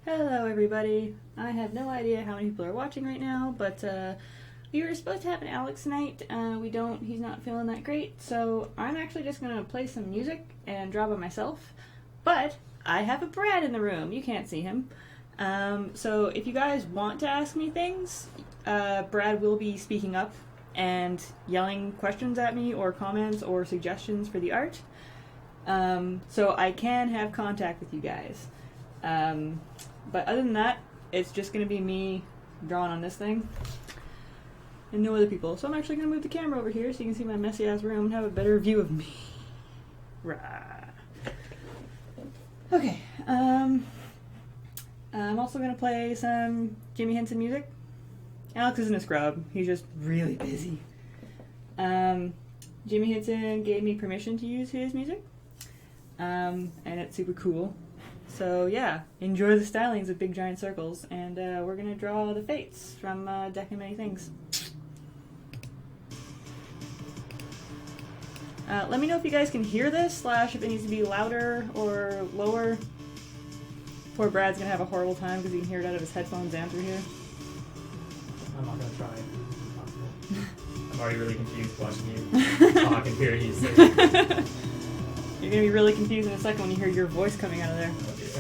Hello everybody. I have no idea how many people are watching right now, but we were supposed to have an Alex night. We don't. He's not feeling that great, so I'm actually just going to play some music and draw by myself. But I have a Brad in the room. You can't see him. So if you guys want to ask me things, Brad will be speaking up and yelling questions at me or comments or suggestions for the art. So I can have contact with you guys. But other than that, it's just going to be me drawing on this thing and no other people. So I'm actually going to move the camera over here so you can see my messy ass room and have a better view of me. Rah. Okay, I'm also going to play some Jimmy Henson music. Alex isn't a scrub, he's just really busy. Jimmy Henson gave me permission to use his music, and it's super cool. So yeah, enjoy the stylings of big giant circles, and we're going to draw the fates from Deck and Many Things. Let me know if you guys can hear this, / if it needs to be louder or lower. Poor Brad's going to have a horrible time because he can hear it out of his headphones and through here. I'm not going to try. I'm already really confused watching you talk and hear you say. You're going to be really confused in a second when you hear your voice coming out of there. Oh dear.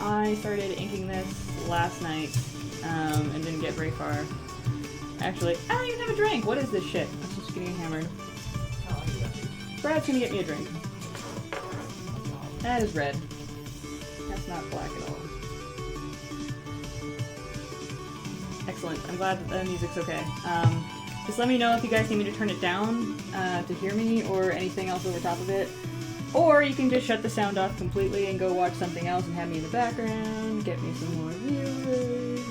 Alright. I started inking this last night and didn't get very far. Actually, I don't even have a drink! What is this shit? I'm just getting hammered. Oh, I do that. Brad's gonna get me a drink. That is red. That's not black at all. Excellent. I'm glad that the music's okay. Just let me know if you guys need me to turn it down to hear me or anything else over top of it. Or you can just shut the sound off completely and go watch something else and have me in the background, get me some more viewers.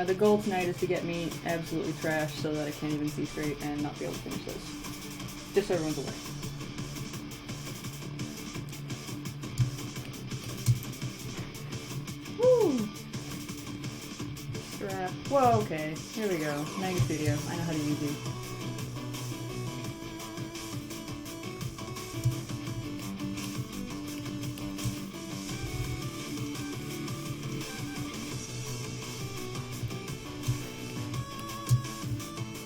The goal tonight is to get me absolutely trashed so that I can't even see straight and not be able to finish this. Just so everyone's aware. Woo! Strap. Whoa, okay. Here we go. Mega Studio. I know how to use you.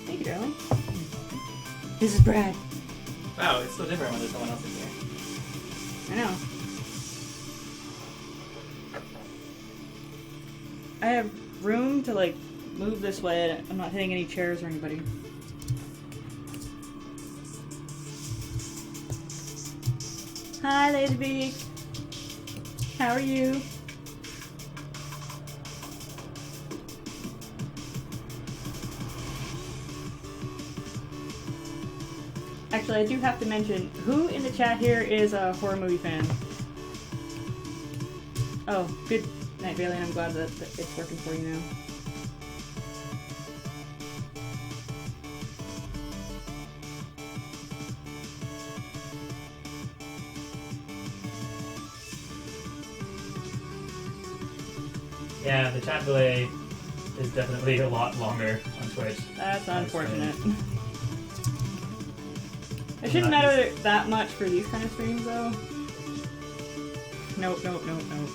Thank you, darling. This is Brad. Wow, it's so different when there's someone else in here. I know. I have room to, like, move this way. I'm not hitting any chairs or anybody. Hi, Laserbeak. How are you? Actually, I do have to mention, who in the chat here is a horror movie fan? Oh, good night, Bailey, and I'm glad that it's working for you now. Yeah, the chat delay is definitely a lot longer on Twitch. That's unfortunate. It shouldn't matter that much for these kind of streams, though. Nope, nope, nope, nope.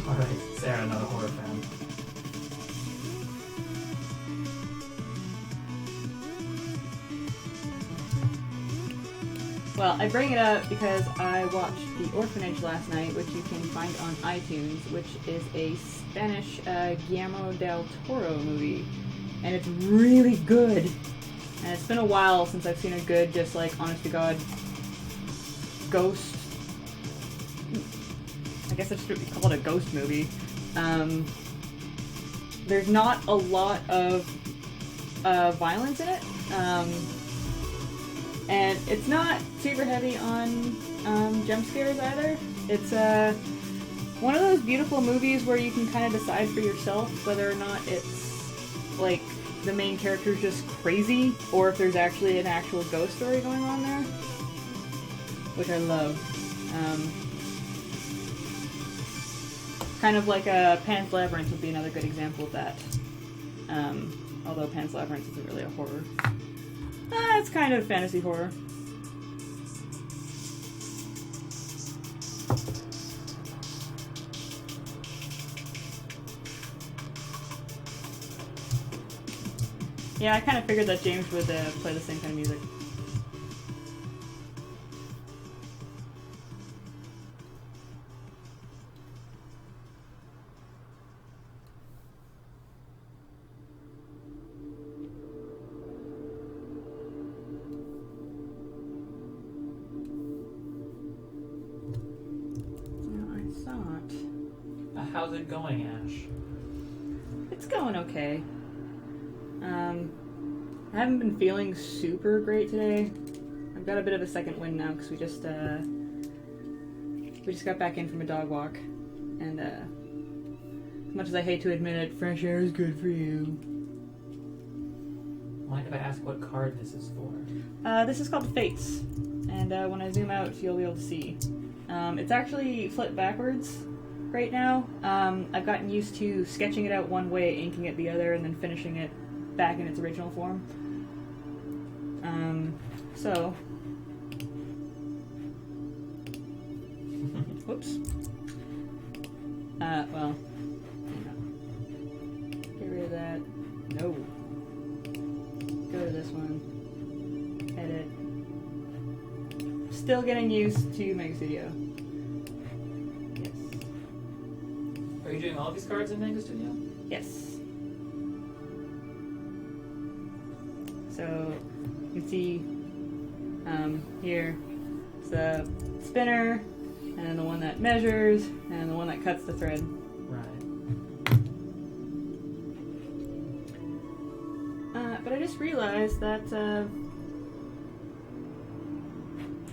Alright, Sarah, not a horror fan. Well, I bring it up because I watched The Orphanage last night, which you can find on iTunes, which is a Spanish Guillermo del Toro movie. And it's really good. And it's been a while since I've seen a good, just like, honest-to-God, ghost... I guess I should call it a ghost movie. There's not a lot of violence in it. And it's not super heavy on jump scares either. It's one of those beautiful movies where you can kind of decide for yourself whether or not it's like the main character is just crazy or if there's actually an actual ghost story going on there. which I love. Kind of like Pan's Labyrinth would be another good example of that. Although Pan's Labyrinth isn't really a horror. It's kind of fantasy horror. Yeah, I kind of figured that James would play the same kind of music. How's it going, Ash? It's going okay. I haven't been feeling super great today. I've got a bit of a second wind now because we just got back in from a dog walk, and as much as I hate to admit it, fresh air is good for you. Mind if I ask what card this is for? This is called Fates, and when I zoom out, you'll be able to see. It's actually flipped backwards right now. I've gotten used to sketching it out one way, inking it the other, and then finishing it back in its original form. So, whoops. Well, hang on. Get rid of that. No. Go to this one. Edit. Still getting used to Mega Studio. Yes. Are you doing all these cards in Mega Studio? Yes. So you can see here it's the spinner, and then the one that measures, and the one that cuts the thread. Right. But I just realized that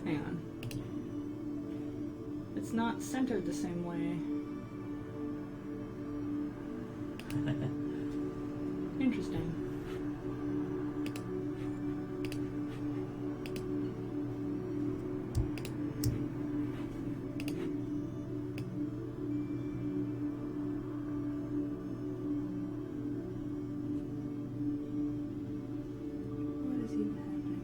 hang on, it's not centered the same way. Interesting. What is even happening?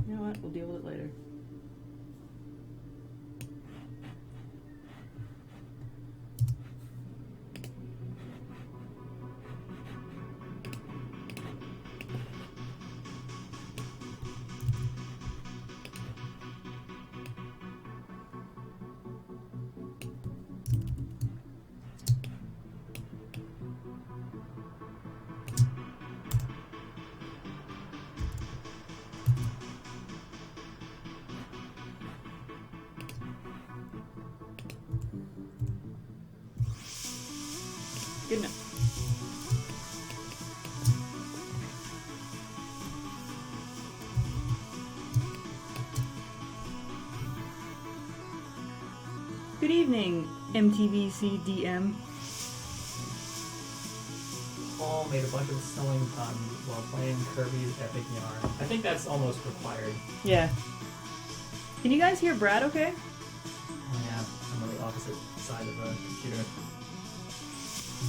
You know what? We'll deal with it later. Good enough. Good evening, MTVCDM. Paul made a bunch of sewing puns while playing Kirby's Epic Yarn. I think that's almost required. Yeah. Can you guys hear Brad okay? Oh yeah, I'm on the opposite side of the computer. I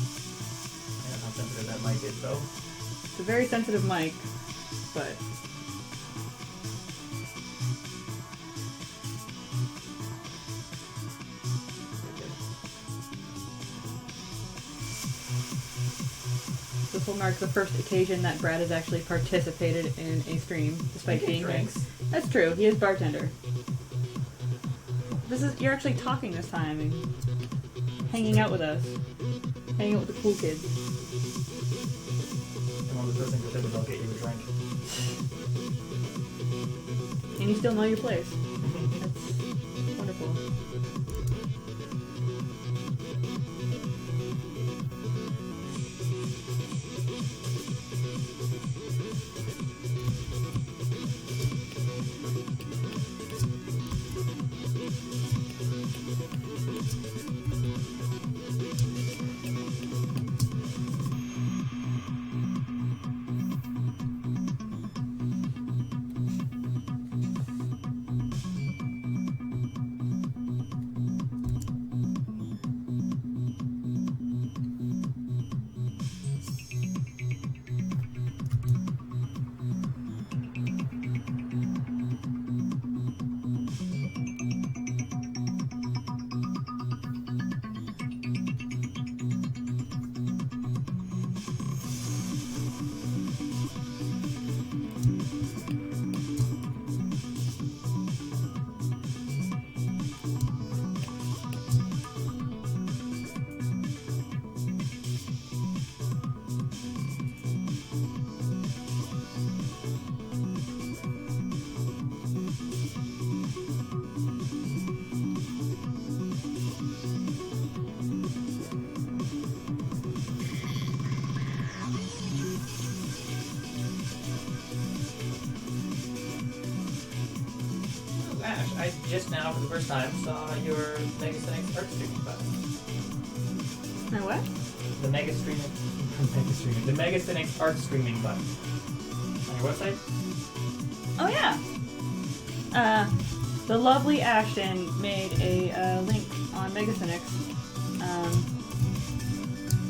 don't know how sensitive that mic is though. It's a very sensitive mic, but this will mark the first occasion that Brad has actually participated in a stream, despite being drinks. That's true. He is bartender. You're actually talking this time and hanging out with us, hanging out with the cool kids. And one of the first things I did was I'll get you a drink. And you still know your place. That's wonderful. I just now, for the first time, saw your MegaCynics art streaming button. My what? The the MegaCynics art streaming button on your website. Oh yeah. The lovely Ashton made a link on MegaCynics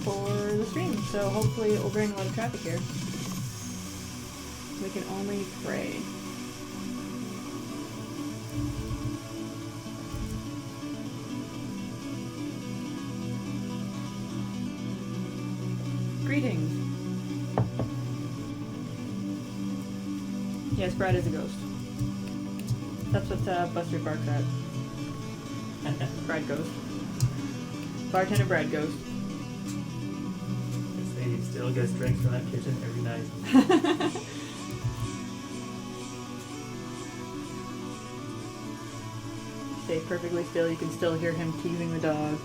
for the stream, so hopefully it will bring a lot of traffic here. We can only pray. Greetings. Yes, Brad is a ghost. That's what Buster barks at. Brad Ghost. Bartender Brad Ghost. This lady still gets drinks from that kitchen every night. Stay perfectly still, you can still hear him teasing the dog.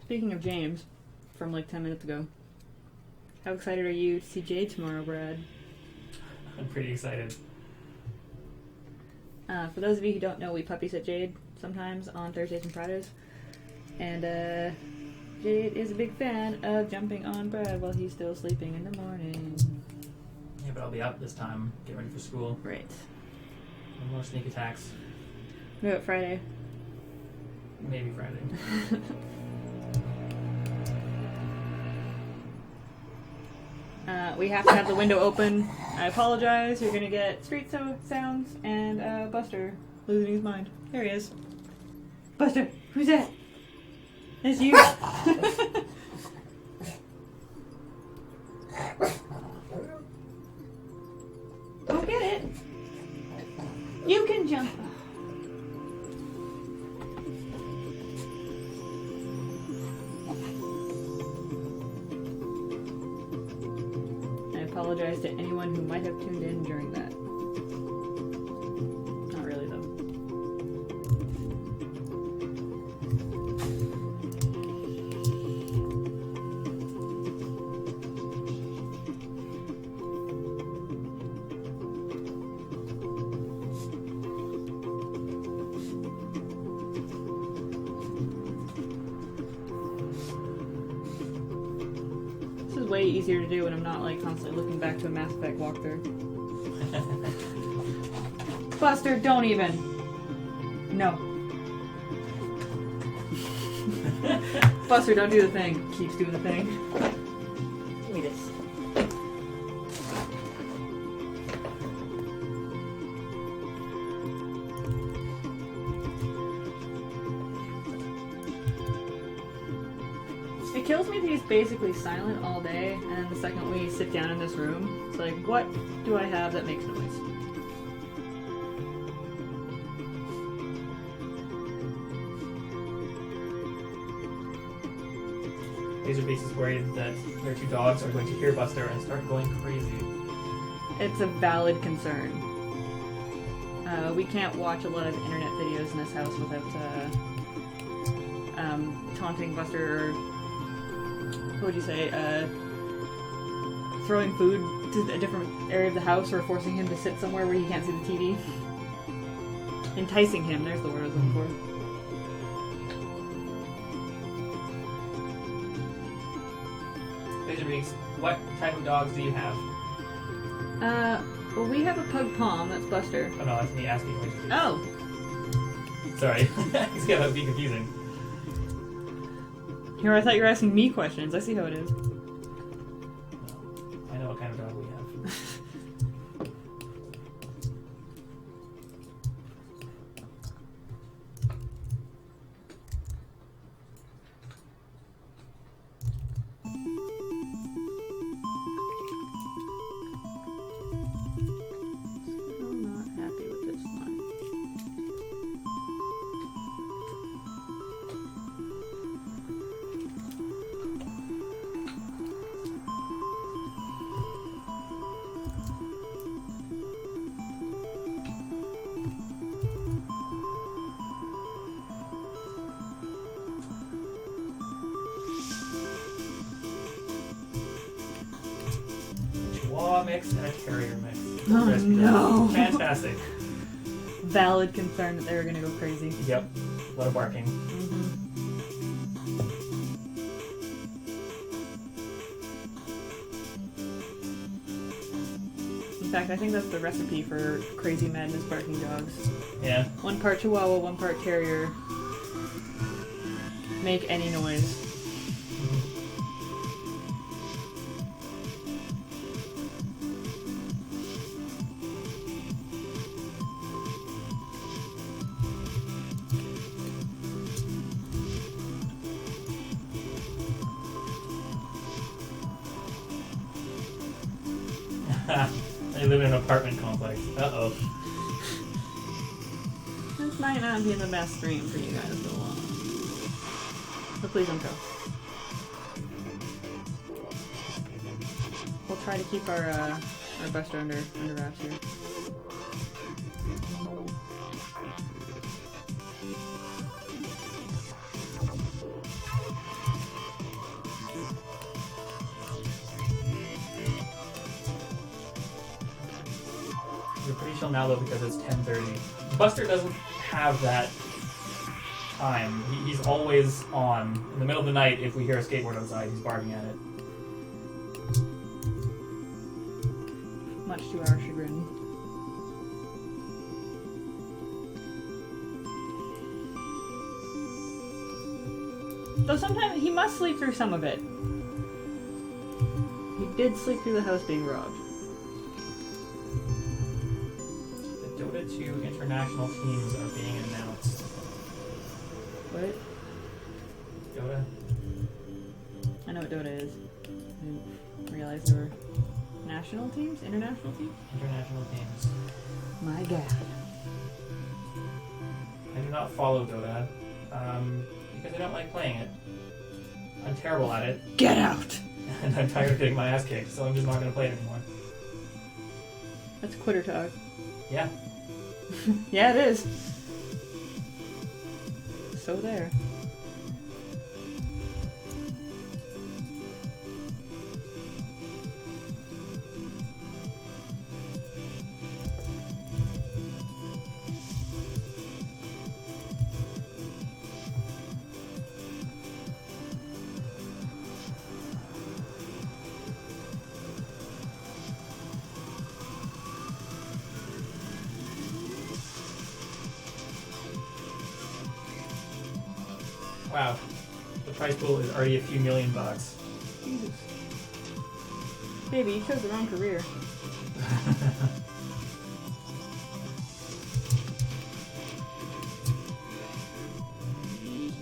Speaking of James, from like 10 minutes ago, how excited are you to see Jade tomorrow, Brad? I'm pretty excited. For those of you who don't know, we puppy sit Jade sometimes on Thursdays and Fridays. And Jade is a big fan of jumping on Brad while he's still sleeping in the morning. Yeah, but I'll be up this time, get ready for school. Right. No more sneak attacks. What about Friday? Maybe Friday. We have to have the window open. I apologize. You're gonna get street sounds and Buster losing his mind. There he is. Buster, who's that? That's you. Go get it. You can jump. I apologize to anyone who might have tuned in during that. Not really, though. This is way easier to do when I'm not like constantly looking back to a Mass Effect walkthrough. Buster, don't even. No. Buster, don't do the thing. Keeps doing the thing. Give me this. It kills me that he's basically silent all day, and the second we sit down in this room, it's like, what do I have that makes noise? Laserbeast is worried that their two dogs are going to hear Buster and start going crazy. It's a valid concern. We can't watch a lot of internet videos in this house without taunting Buster or, what would you say, throwing food to a different area of the house or forcing him to sit somewhere where he can't see the TV. Enticing him, there's the word I was looking for. Laser Beaks, what type of dogs do you have? Well, we have a pug pom, that's Buster. Oh no, that's me asking Laser Beaks. Oh! Sorry. Yeah, that would be confusing. Here, I thought you were asking me questions. I see how it is. No. I know what kind of dog we have. I'm not happy with this one. Chihuahua mix and a terrier mix. Oh, Recipe. no. Fantastic. Valid concern that they were gonna go crazy. Yep. A lot of barking. In fact, I think that's the recipe for crazy madness barking dogs. Yeah. 1 part Chihuahua, 1 part Terrier. Make any noise. They live in an apartment complex. Uh-oh. This might not be the best stream for you guys to watch. But please don't go. We'll try to keep our Buster under wraps here. You're pretty chill now though because it's 10:30. Buster doesn't have that time. He's always on. In the middle of the night, if we hear a skateboard outside, he's barking at it. Much to our chagrin. Though sometimes he must sleep through some of it. He did sleep through the house being robbed. The Dota 2 international teams are being announced. What? Dota? I know what Dota is. I didn't realize there were national teams? International teams? International teams. My god. I do not follow Dota because I don't like playing it. I'm terrible at it, Get out! and I'm tired of getting my ass kicked, so I'm just not going to play it anymore. That's quitter talk. Yeah. Yeah, it is. So there. Wow. The prize pool is already a few million bucks. Jesus. Baby, you chose the wrong career.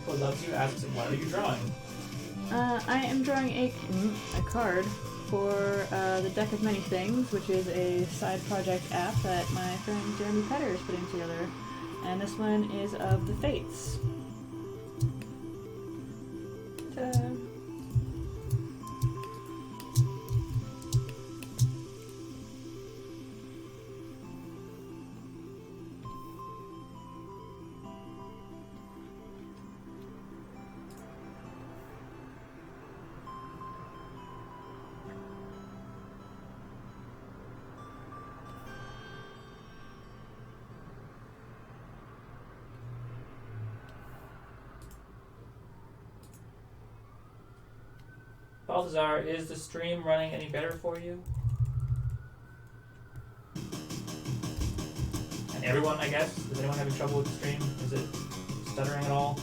Who loves you asks, what are you drawing? I am drawing a card for the Deck of Many Things, which is a side project app that my friend Jeremy Petter is putting together. And this one is of the Fates. Ta-da. Balthazar, is the stream running any better for you? And everyone, I guess? Is anyone having trouble with the stream? Is it stuttering at all?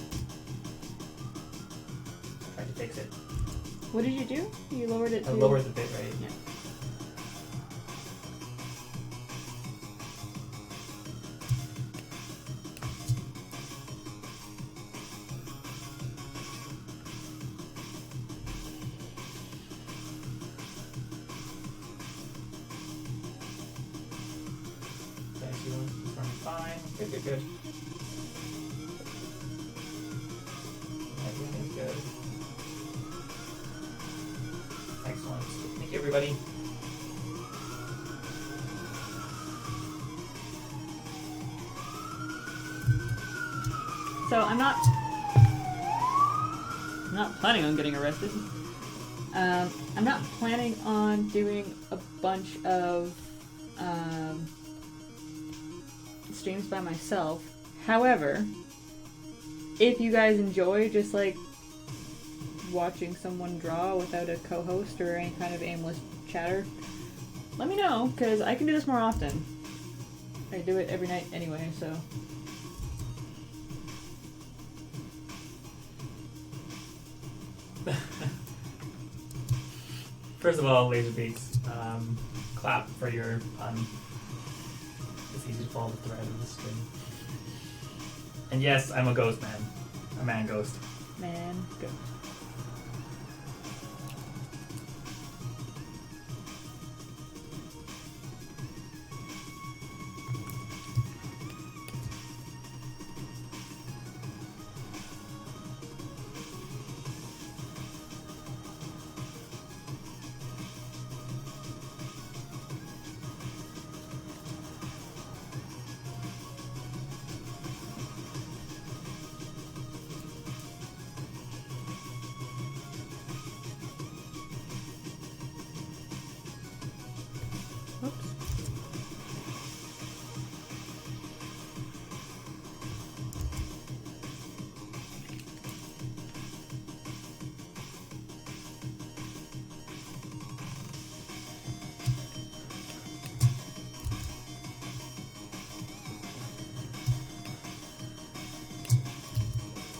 Tried to fix it. What did you do? You lowered it to... I lowered the bit rate. Yeah. It's running fine. Good, good, good. Everything's good. Excellent. Thank you, everybody. So I'm not planning on getting arrested. I'm not planning on doing a bunch of streams by myself. However, if you guys enjoy just like watching someone draw without a co-host or any kind of aimless chatter, let me know, because I can do this more often. I do it every night anyway, so. First of all, Laser Beats, clap for your pun. It's easy to follow the thread of the stream. And yes, I'm a ghost man. A man ghost. Man, go.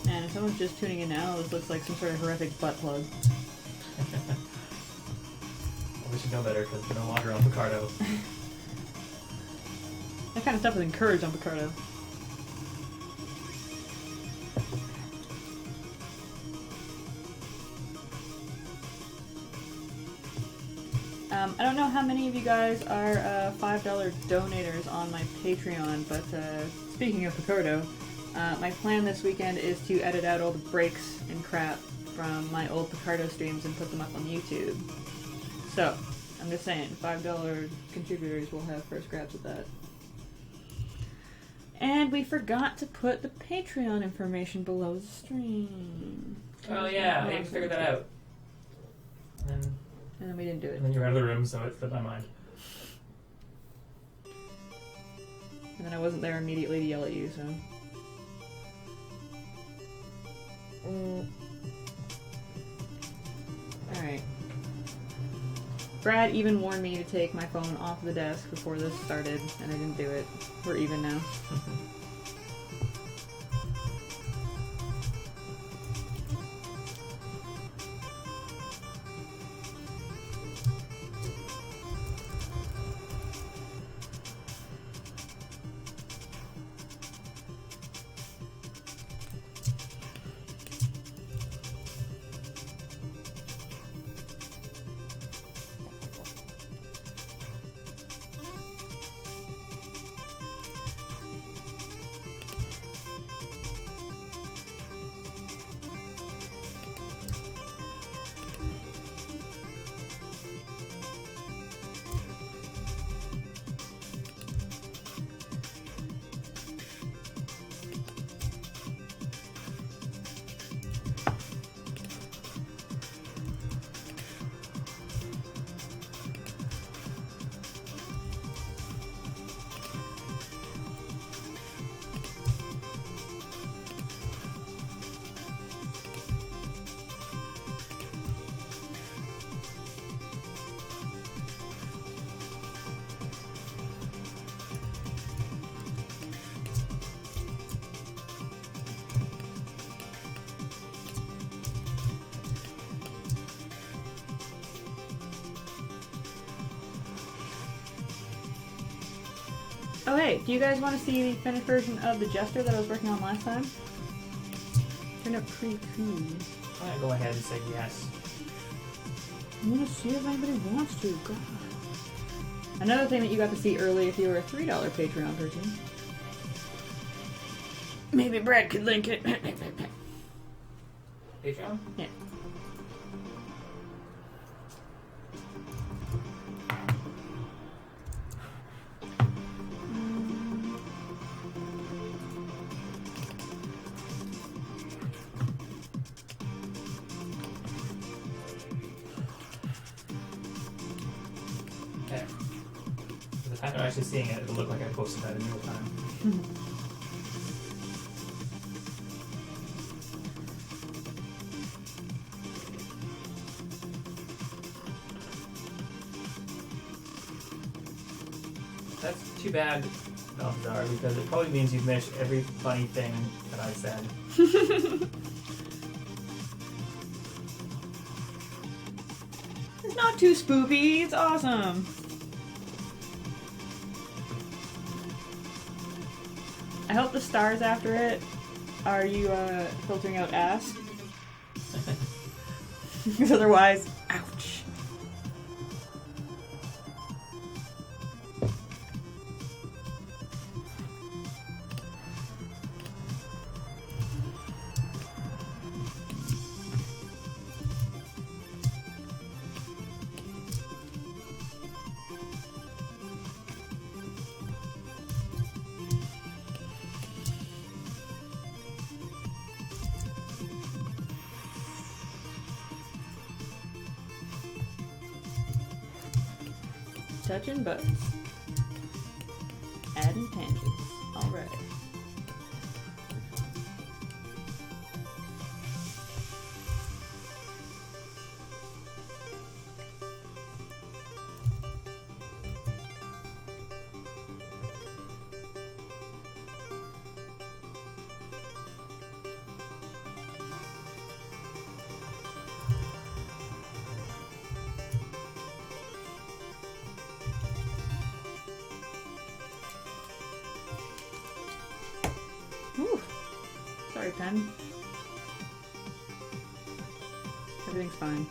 Man, if someone's just tuning in now, this looks like some sort of horrific butt plug. Well, we should know better because we're no longer on Picardo. That kind of stuff is encouraged on Picardo. I don't know how many of you guys are $5 donators on my Patreon, but speaking of Picardo, my plan this weekend is to edit out all the breaks and crap from my old Picardo streams and put them up on YouTube. So, I'm just saying, $5 contributors will have first grabs at that. And we forgot to put the Patreon information below the stream. Oh yeah, I didn't figure that out. And then we didn't do it. And then you were out of the room, so it slipped my mind. And then I wasn't there immediately to yell at you, so... Alright. Brad even warned me to take my phone off the desk before this started, and I didn't do it. We're even now. Oh hey, do you guys want to see the finished version of the Jester that I was working on last time? Turned out pretty cool. I'm gonna go ahead and say yes. I'm gonna see if anybody wants to. God. Another thing that you got to see early if you were a $3 Patreon person. Maybe Brad could link it. Patreon? Yeah. Okay. By the time I'm actually seeing it, it'll look like I posted that in real time. That's too bad, Balthazar, because it probably means you've missed every funny thing that I said. It's not too spoopy, it's awesome. I hope the stars after it are you filtering out ass. Because otherwise, ouch. Touching buttons. Adding tangents. Alright. Ooh. Sorry, pen. Everything's fine.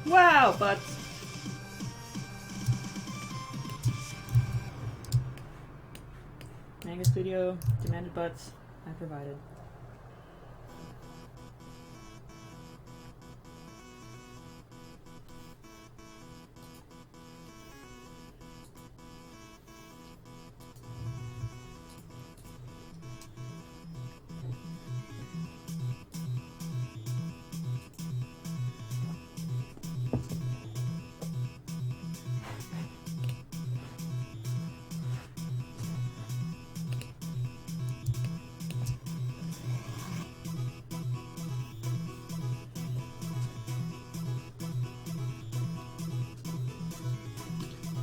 Wow, butts. Mega Studio demanded butts. I provided.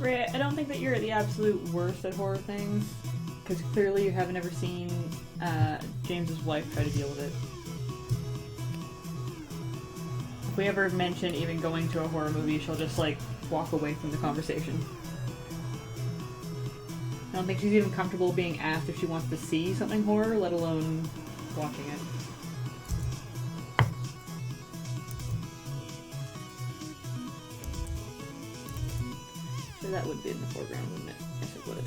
Ray, I don't think that you're the absolute worst at horror things, because clearly you haven't ever seen James's wife try to deal with it. If we ever mention even going to a horror movie, she'll just like walk away from the conversation. I don't think she's even comfortable being asked if she wants to see something horror, let alone watching it. So that would be in the foreground, wouldn't it? Yes, it would.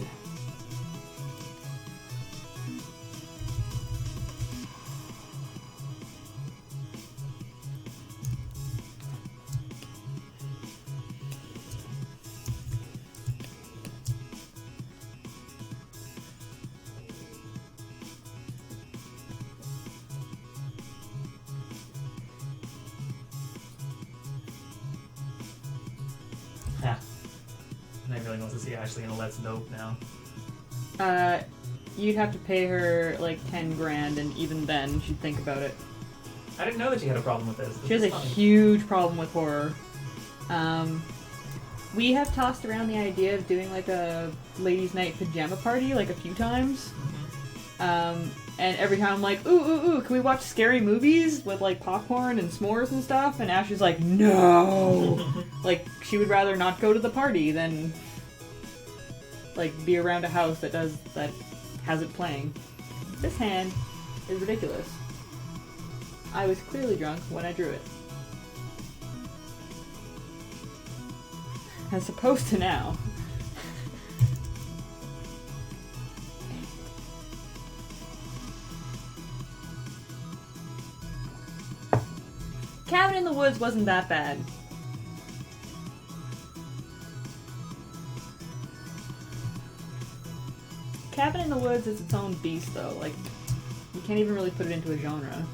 really wants to see Ashley in a Let's Nope now. You'd have to pay her like 10 grand, and even then she'd think about it. I didn't know that she had a problem with this. She has a huge problem with horror. We have tossed around the idea of doing like a ladies' night pajama party like a few times. And every time I'm like, ooh, can we watch scary movies with like popcorn and s'mores and stuff? And Ashley's like, no! Like, she would rather not go to the party than like be around a house that has it playing. This hand is ridiculous. I was clearly drunk when I drew it. As opposed to now. Cabin in the Woods wasn't that bad. Cabin in the Woods is its own beast, though. Like, you can't even really put it into a genre.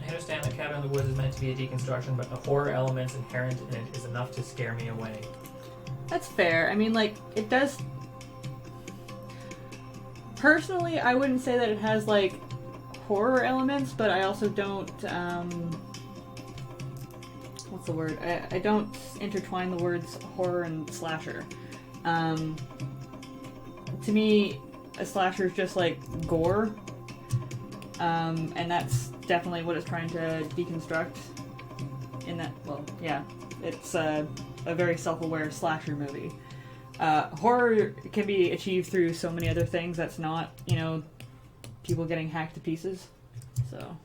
I understand that Cabin in the Woods is meant to be a deconstruction, but the horror elements inherent in it is enough to scare me away. That's fair. I mean, like, it does... Personally, I wouldn't say that it has, like, horror elements, but I also don't, what's the word? I don't intertwine the words horror and slasher. To me, a slasher is just, like, gore. And that's definitely what it's trying to deconstruct in that, well, yeah. It's a very self-aware slasher movie. Horror can be achieved through so many other things that's not, you know, people getting hacked to pieces. So.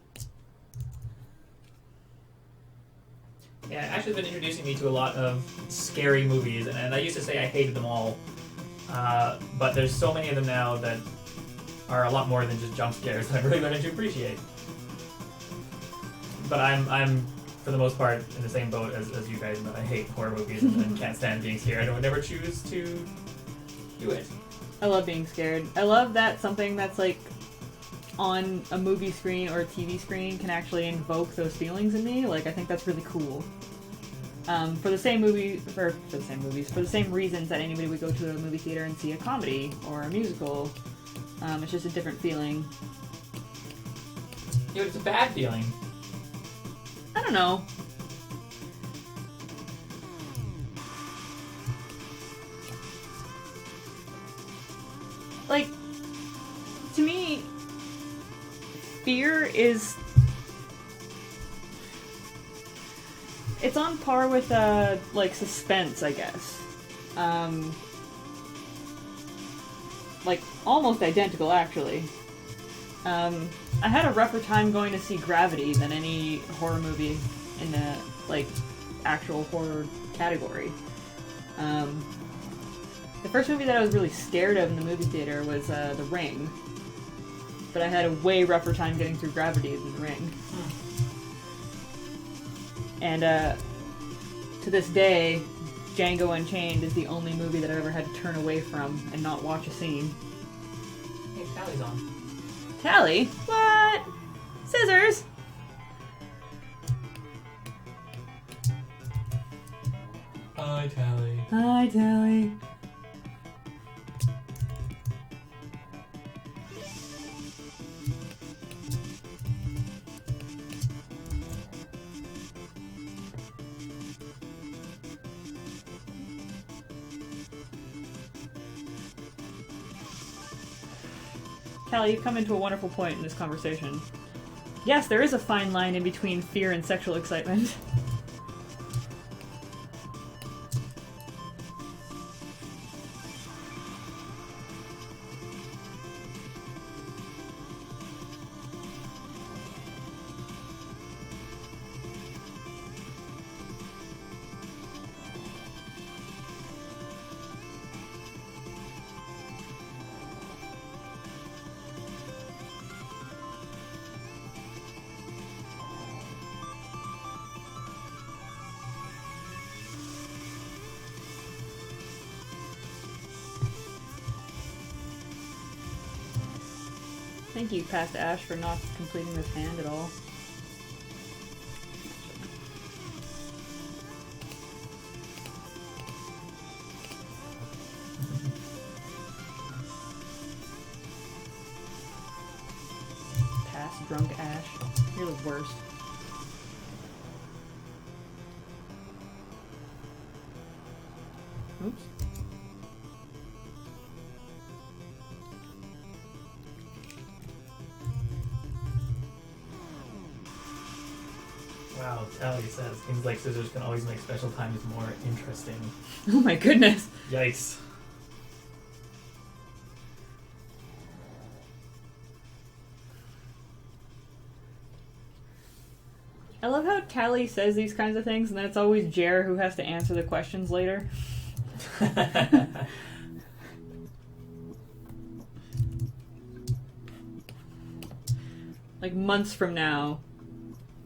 Yeah, Ashley's been introducing me to a lot of scary movies, and I used to say I hated them all. But there's so many of them now that are a lot more than just jump scares that I'm really learning to appreciate. But I'm for the most part in the same boat as you guys, in that I hate horror movies and can't stand being scared. I would never choose to do it. I love being scared. I love that something that's like on a movie screen or a TV screen can actually invoke those feelings in me. Like, I think that's really cool. For the same reasons that anybody would go to a movie theater and see a comedy or a musical. It's just a different feeling. Yeah, it's a bad feeling. I don't know. Like, to me, fear is... It's on par with, like, suspense, I guess. Like, almost identical, actually. I had a rougher time going to see Gravity than any horror movie in the, like, actual horror category. The first movie that I was really scared of in the movie theater was The Ring. But I had a way rougher time getting through Gravity than The Ring. And to this day, Django Unchained is the only movie that I've ever had to turn away from and not watch a scene. Hey, Tally's on. Tally? What? Scissors! Hi, Tally. Hi, Tally. Tally, you've come into a wonderful point in this conversation. Yes, there is a fine line in between fear and sexual excitement. Thank you, Past Ash, for not completing this hand at all. Past Drunk Ash. You're the worst. Oops. Wow, Tally says things like scissors can always make special times more interesting. Oh my goodness. Yikes. I love how Tally says these kinds of things, and then it's always Jer who has to answer the questions later. Like months from now,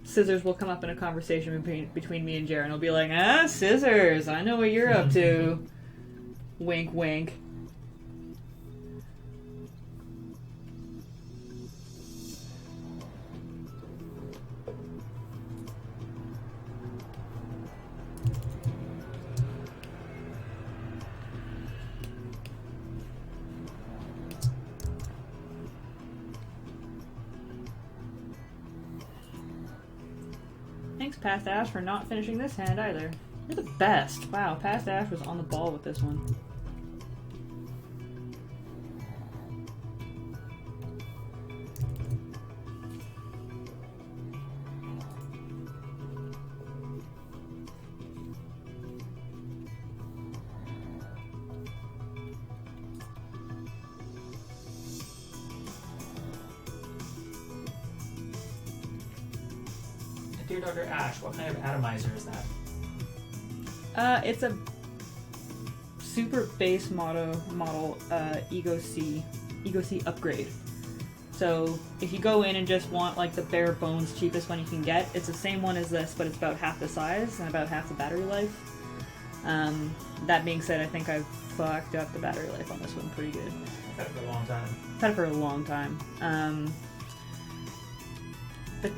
Scissors will come up in a conversation between me and Jer, and he'll be like, "Ah, Scissors, I know what you're up to." Wink, wink. Thanks, Past Ash, for not finishing this hand either. You're the best. Wow, Past Ash was on the ball with this one. Dear Dr. Ash, what kind of atomizer is that? It's a super base model Ego C upgrade. So if you go in and just want like the bare bones cheapest one you can get, it's the same one as this, but it's about half the size and about half the battery life. That being said, I think I've fucked up the battery life on this one pretty good. I've had it for a long time. I've had it for a long time. The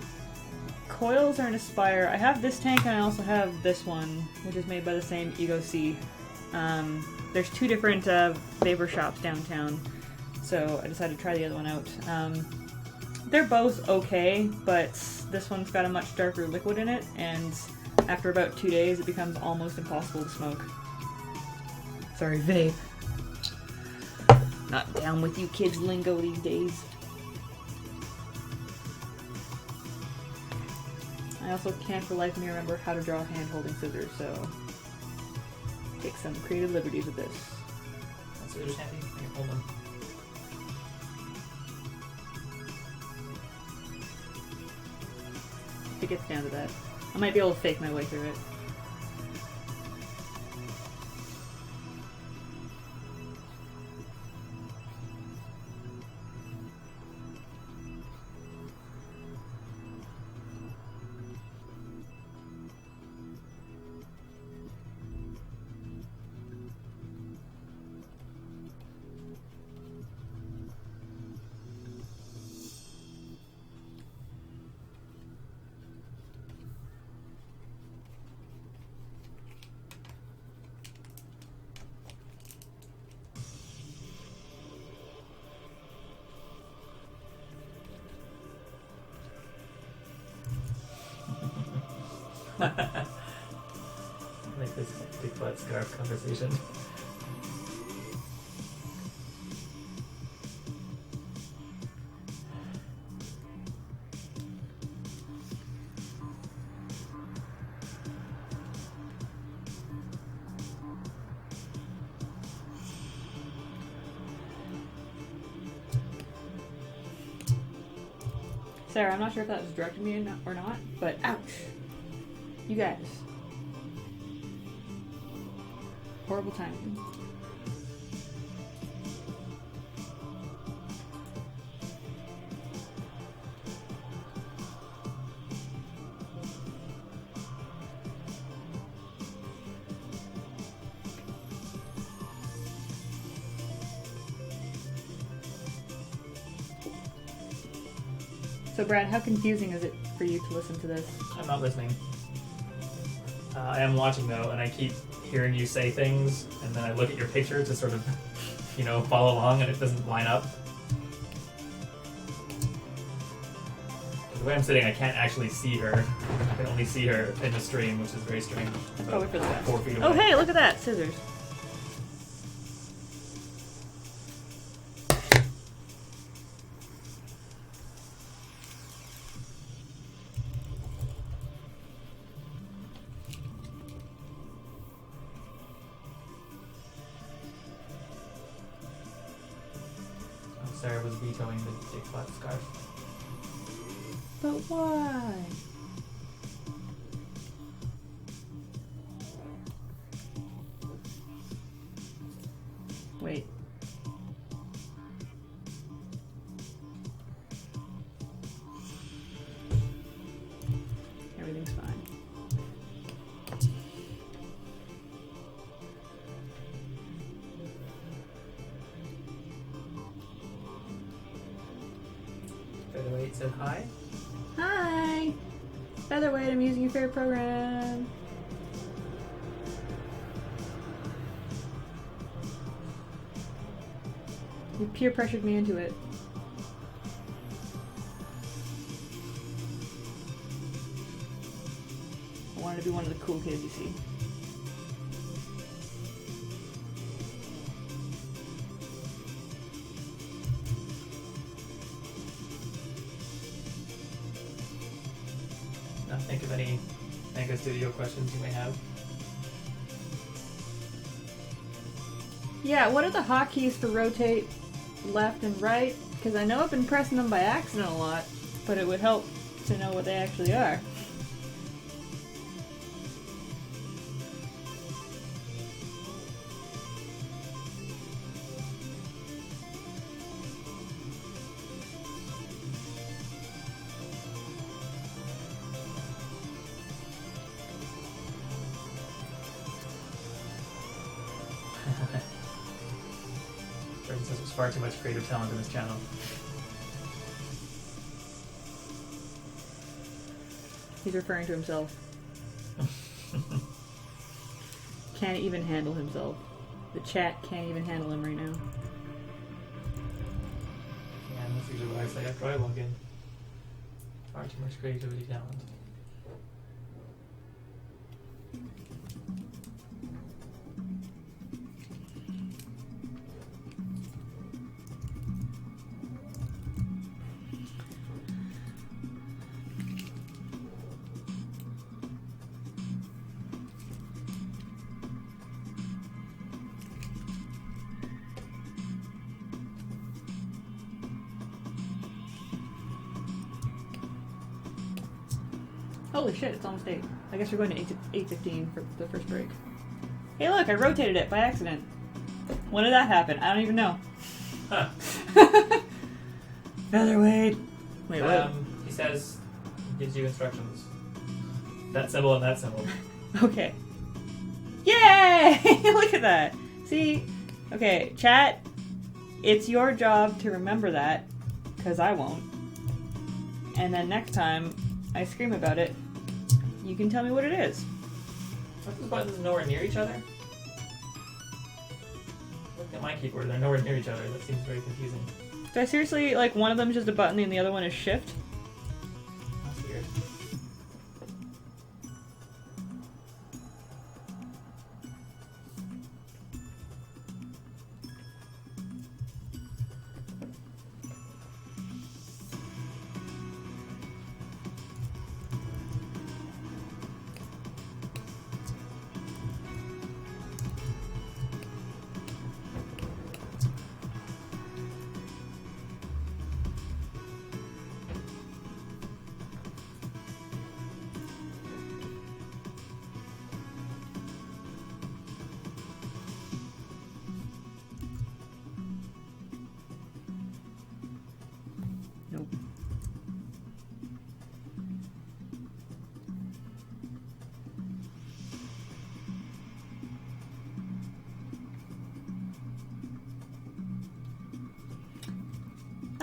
coils are an Aspire. I have this tank and I also have this one, which is made by the same Ego C. There's two different vapor shops downtown, so I decided to try the other one out. They're both okay, but this one's got a much darker liquid in it, and after about 2 days it becomes almost impossible to smoke. Sorry, vape. Not down with you kids' lingo these days. I also can't for life of me remember how to draw hand-holding scissors, so take some creative liberties with this. That scissors handy? I can hold them. If it gets down to that. I might be able to fake my way through it. Like this big butt scarf conversation. Sarah, I'm not sure if that was directed me or not, but ouch. You guys. Horrible timing. So Brad, how confusing is it for you to listen to this? I'm not listening. I am watching though, and I keep hearing you say things, and then I look at your picture to sort of, follow along, and it doesn't line up. The way I'm sitting, I can't actually see her. I can only see her in the stream, which is very strange. Probably for the best. 4 feet away. Oh hey, look at that! Scissors. Sarah was vetoing the big flat scarf. But why? Wait. Everything's fine. Featherweight said hi. Hi! Featherweight, I'm using your favorite program. You peer pressured me into it. I wanted to be one of the cool kids, you see. Now think of any Mega Studio questions you may have. Yeah, what are the hotkeys for rotate left and right? Because I know I've been pressing them by accident a lot, but it would help to know what they actually are. Jordan says there's far too much creative talent in this channel. He's referring to himself. Can't even handle himself. The chat can't even handle him right now. Yeah, and that's usually what I say after I log in. Far too much creativity talent. Holy shit, it's almost 8. I guess we're going to 8:15 for the first break. Hey look, I rotated it by accident. When did that happen? I don't even know. Huh. Featherweight. Wait, what? He says, gives you instructions. That symbol and that symbol. Okay. Yay! Look at that. See? Okay, chat, it's your job to remember that, because I won't. And then next time I scream about it, you can tell me what it is. Aren't these buttons nowhere near each other? Look at my keyboard, they're nowhere near each other. That seems very confusing. Do I seriously, like, one of them is just a button and the other one is shift? That's weird.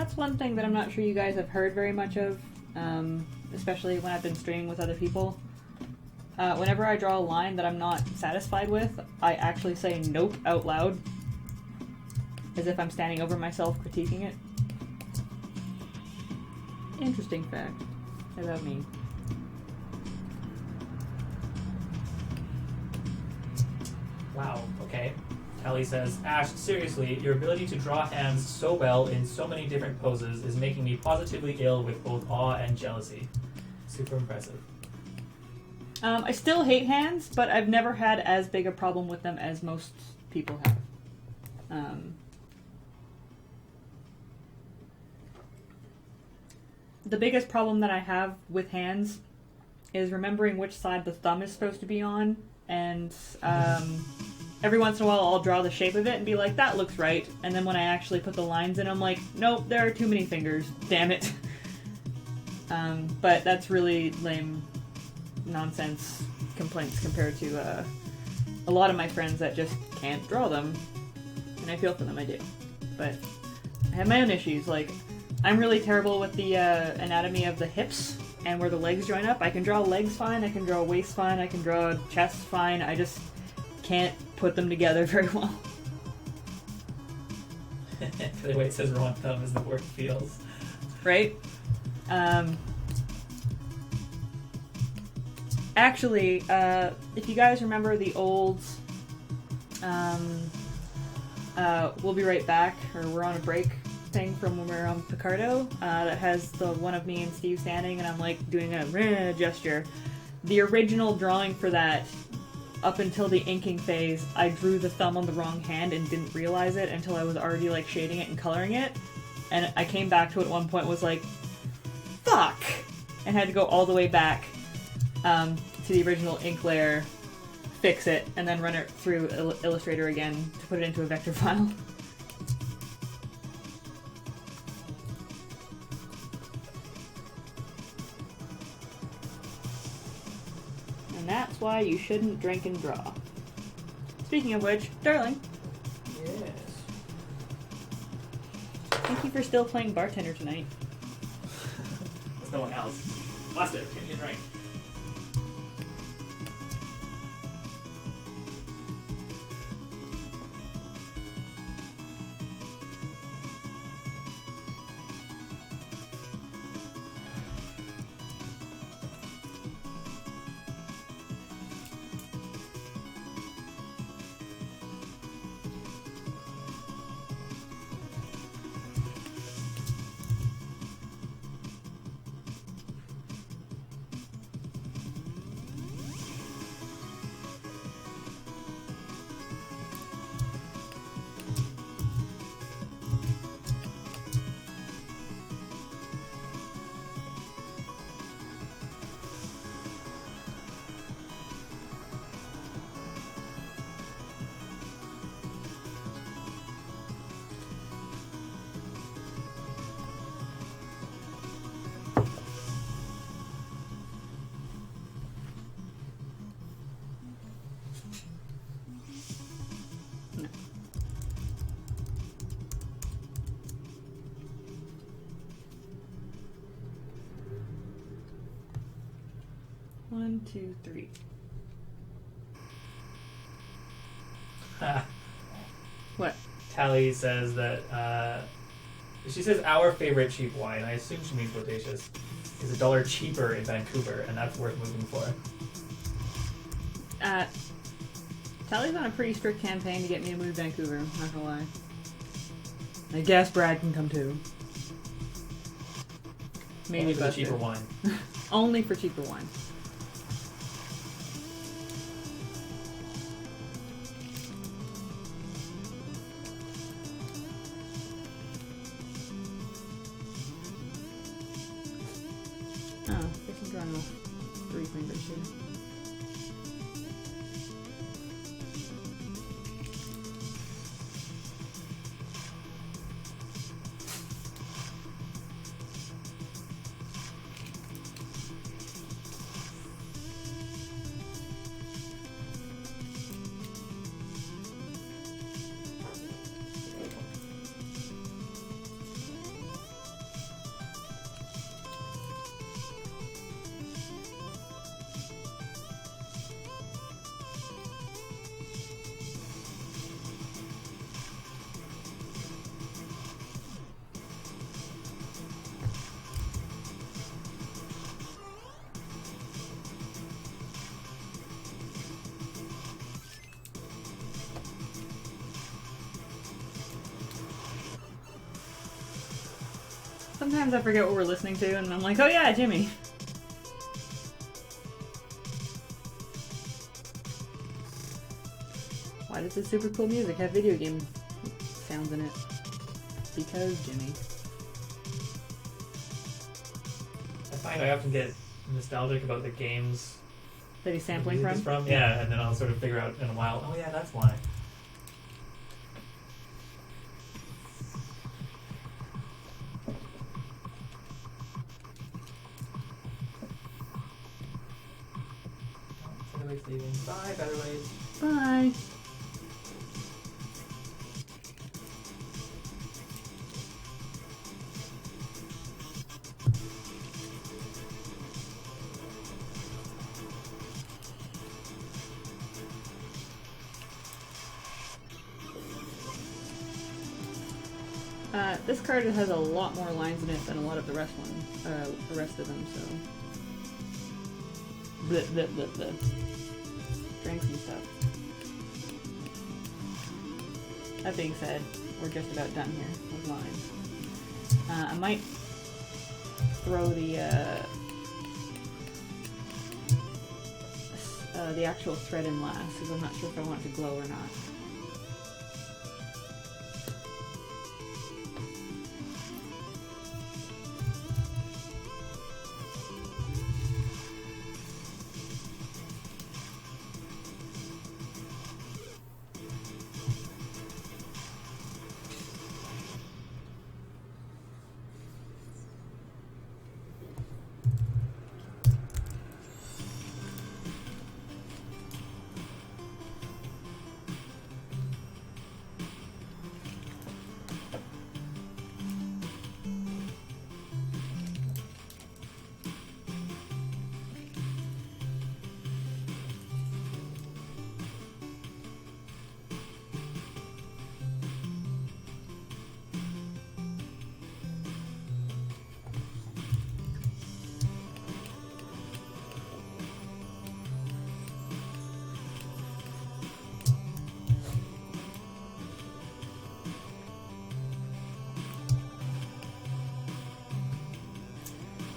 that's one thing that I'm not sure you guys have heard very much of, especially when I've been streaming with other people. Whenever I draw a line that I'm not satisfied with, I actually say nope out loud, as if I'm standing over myself critiquing it. Interesting fact about me. Wow, okay. Kelly says, Ash, seriously, your ability to draw hands so well in so many different poses is making me positively ill with both awe and jealousy. Super impressive. I still hate hands, but I've never had as big a problem with them as most people have. The biggest problem that I have with hands is remembering which side the thumb is supposed to be on, and every once in a while I'll draw the shape of it and be like, that looks right, and then when I actually put the lines in, I'm like, nope, there are too many fingers, damn it. But that's really lame nonsense complaints compared to a lot of my friends that just can't draw them, and I feel for them, I do. But I have my own issues, like, I'm really terrible with the anatomy of the hips and where the legs join up. I can draw legs fine, I can draw waist fine, I can draw chest fine, I just can't put them together very well. The way it says wrong thumb is the word feels. Right? Actually, if you guys remember the old We'll Be Right Back, or We're on a Break thing from when we were on Picardo, that has the one of me and Steve standing and I'm like doing a gesture. The original drawing for that, up until the inking phase, I drew the thumb on the wrong hand and didn't realize it until I was already like shading it and coloring it, and I came back to it at one point, was like, fuck, and had to go all the way back to the original ink layer, fix it, and then run it through Illustrator again to put it into a vector file. And that's why you shouldn't drink and draw. Speaking of which, darling. Yes. Thank you for still playing bartender tonight. There's no one else. Buster, give me a drink. One, two, three. What? Tally says that, she says our favorite cheap wine, I assume she means Bodacious, is $1 cheaper in Vancouver, and that's worth moving for. Tally's on a pretty strict campaign to get me to move to Vancouver, not gonna lie. I guess Brad can come too. Maybe Only for the Buster. cheaper wine. Only for cheaper wine. Oh, I can draw enough 3 fingers here. Sometimes I forget what we're listening to, and I'm like, oh yeah, Jimmy. Why does this super cool music have video game sounds in it? Because Jimmy. I find I often get nostalgic about the games That he's sampling the music from? is yeah, and then I'll sort of figure out in a while, oh yeah, that's why. Featherweight's leaving. Bye, Featherweights. Bye. This card has a lot more lines in it than a lot of the rest of them, so. Bleh, bleh, bleh, bleh. Drank some stuff. That being said, we're just about done here with lines. I might throw the actual thread in last, because I'm not sure if I want it to glow or not.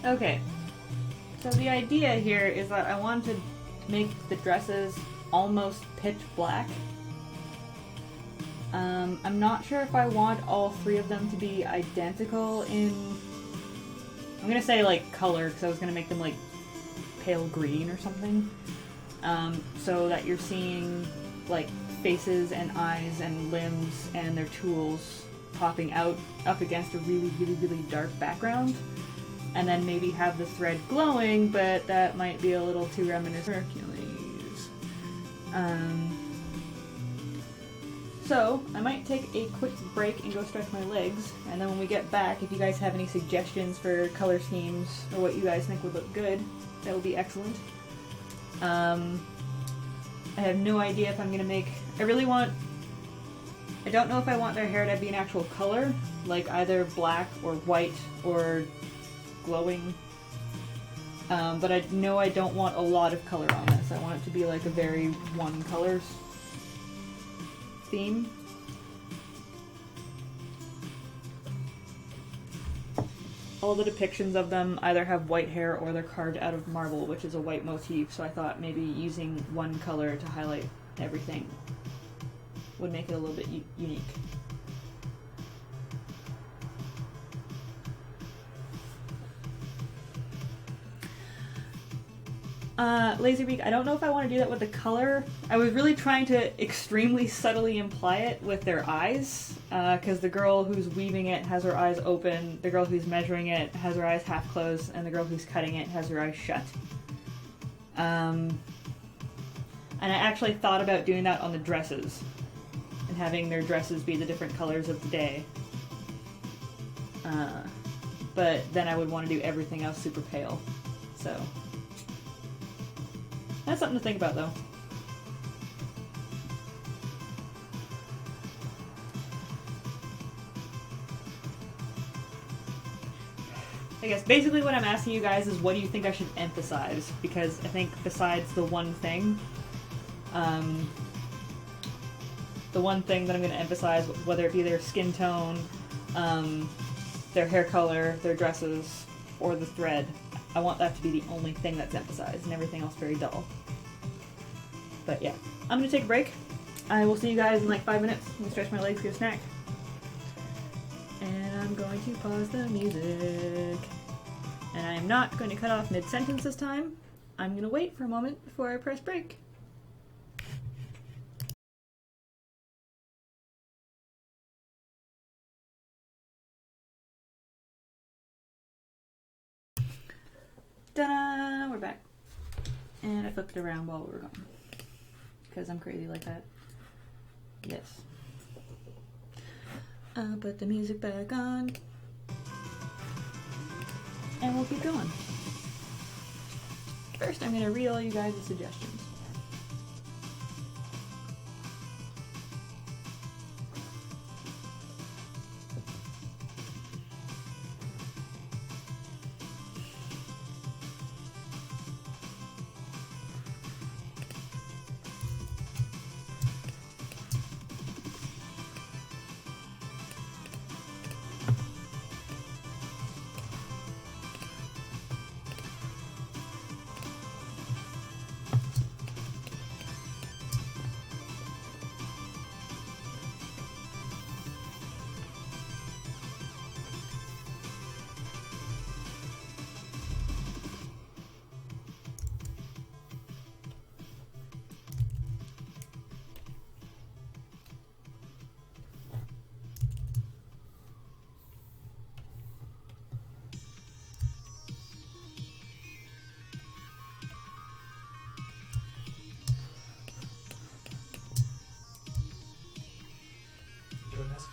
Okay, so the idea here is that I want to make the dresses almost pitch black. I'm not sure if I want all three of them to be identical in, I'm gonna say like color, because I was gonna make them like pale green or something, so that you're seeing like faces and eyes and limbs and their tools popping out up against a really, really, really dark background. And then maybe have the thread glowing, but that might be a little too reminiscent of Hercules. So, I might take a quick break and go stretch my legs, and then when we get back, if you guys have any suggestions for color schemes, or what you guys think would look good, that would be excellent. I have no idea if I'm gonna make... I don't know if I want their hair to be an actual color, like either black or white or glowing, but I know I don't want a lot of color on this. I want it to be like a very one color theme. All the depictions of them either have white hair or they're carved out of marble, which is a white motif, so I thought maybe using one color to highlight everything would make it a little bit unique. Laserbeak, I don't know if I want to do that with the color. I was really trying to extremely subtly imply it with their eyes, because the girl who's weaving it has her eyes open, the girl who's measuring it has her eyes half closed, and the girl who's cutting it has her eyes shut. And I actually thought about doing that on the dresses, and having their dresses be the different colors of the day. But then I would want to do everything else super pale, so... That's something to think about, though. I guess basically what I'm asking you guys is what do you think I should emphasize? Because I think besides the one thing that I'm going to emphasize, whether it be their skin tone, their hair color, their dresses, or the thread. I want that to be the only thing that's emphasized and everything else very dull. But yeah, I'm going to take a break. I will see you guys in like 5 minutes. I'm going to stretch my legs, get a snack. And I'm going to pause the music. And I am not going to cut off mid-sentence this time. I'm going to wait for a moment before I press break. Ta-da! We're back. And I flipped it around while we were gone. Because I'm crazy like that. Yes. I'll put the music back on. And we'll keep going. First, I'm going to read all you guys' suggestions.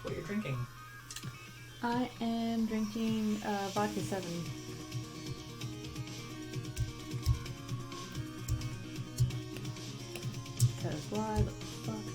What you're drinking? I am drinking vodka 7. Because why the fuck not?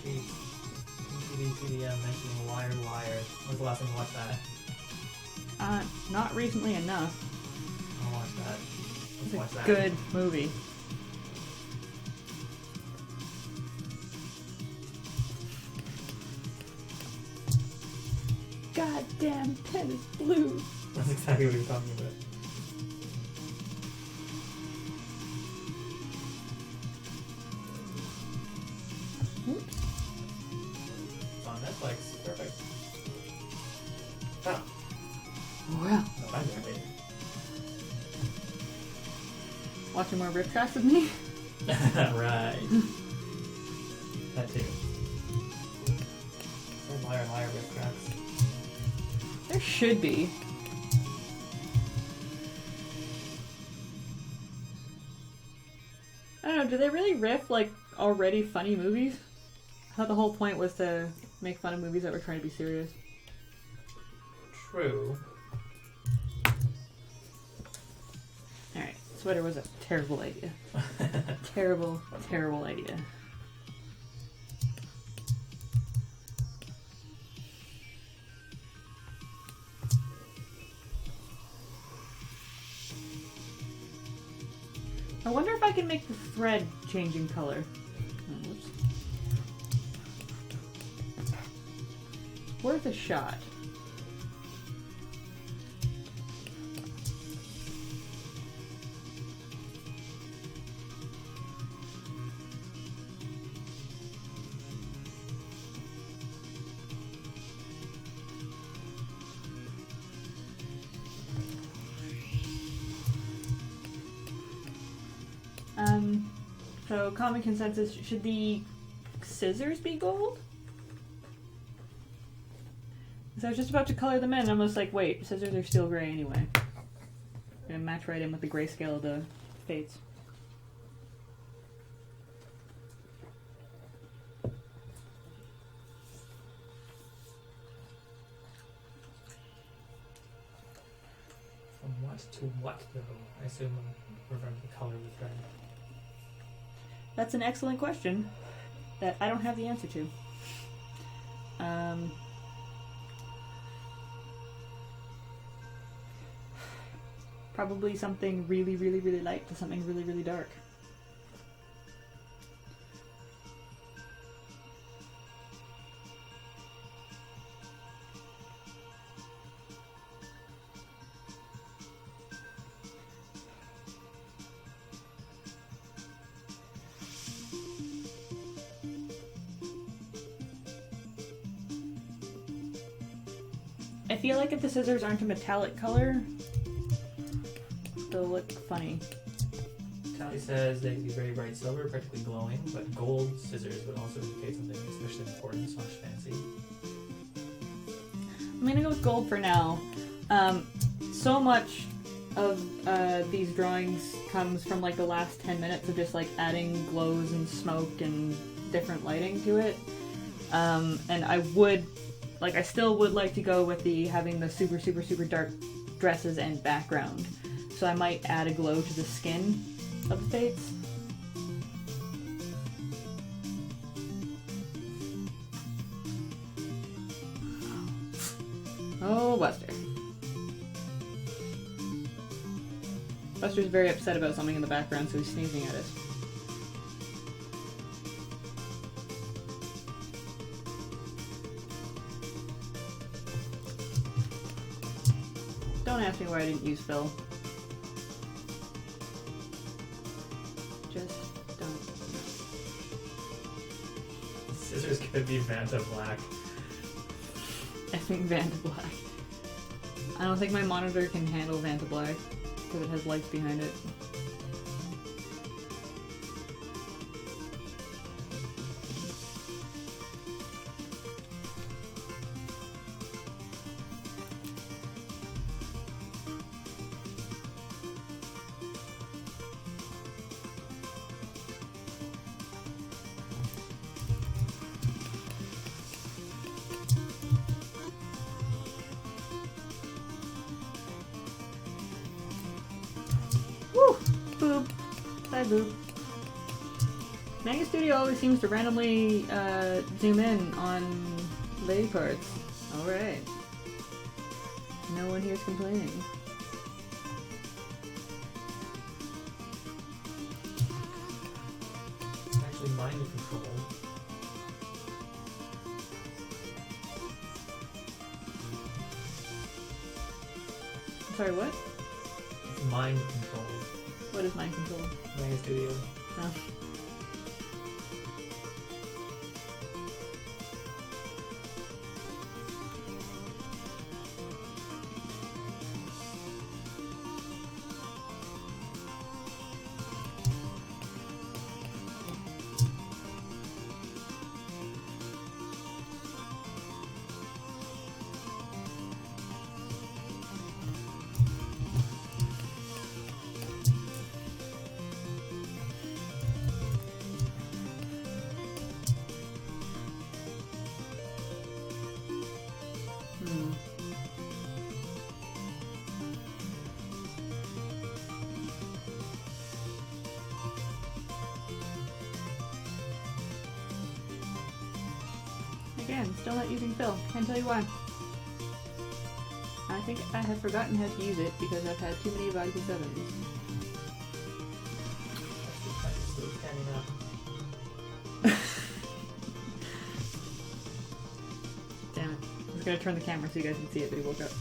Jeez. CDM mentioning Wired Wire. When's the last time you watched that? Not recently enough. I'll watch that. It's Watch a that. good movie. Goddamn tennis blues. That's exactly what he was talking about. Oops. It's on Netflix. Perfect. Oh. Well, No, I'm doing it. watching more rip tracks with me? Right. That too. Liar, liar, rip cracks. There should be. I don't know, do they really riff like already funny movies? I thought the whole point was to make fun of movies that were trying to be serious. True. Alright, Sweater was a terrible idea. Terrible, terrible idea. I wonder if I can make the thread change in color. Oh, whoops. Worth a shot. So common consensus, should the scissors be gold? Because I was just about to color them in, and I'm just like, wait, scissors are still gray anyway. Gonna match right in with the grayscale of the fates. From what to what, though? I assume I'm referring to the color of the thread. That's an excellent question that I don't have the answer to. Probably something really, really, really light to something really, really dark. I feel like if the scissors aren't a metallic color, they'll look funny. Tally says they can be very bright silver, practically glowing, but gold scissors would also indicate something especially important / fancy. I'm gonna go with gold for now. So much of these drawings comes from like the last 10 minutes of just like adding glows and smoke and different lighting to it. And I still would like to go with having the super, super, super dark dresses and background. So I might add a glow to the skin of the fates. Oh, Buster. Buster's very upset about something in the background, so he's sneezing at us. Don't ask me why I didn't use Phil. Just don't. Scissors could be Vanta Black. I think Vanta Black. I don't think my monitor can handle Vanta Black because it has lights behind it. Woo! Boob. Bye, boob. Mega Studio always seems to randomly zoom in on lady parts. Alright. No one here's complaining. It's actually mind control. I'm sorry, what? It's mind control. What is mind control? Mega Studio. No. Again, still not using fill. Can't tell you why. I think I have forgotten how to use it because I've had too many vodka 7s. Still standing up. Damn it. I was gonna turn the camera so you guys can see it, but he woke up.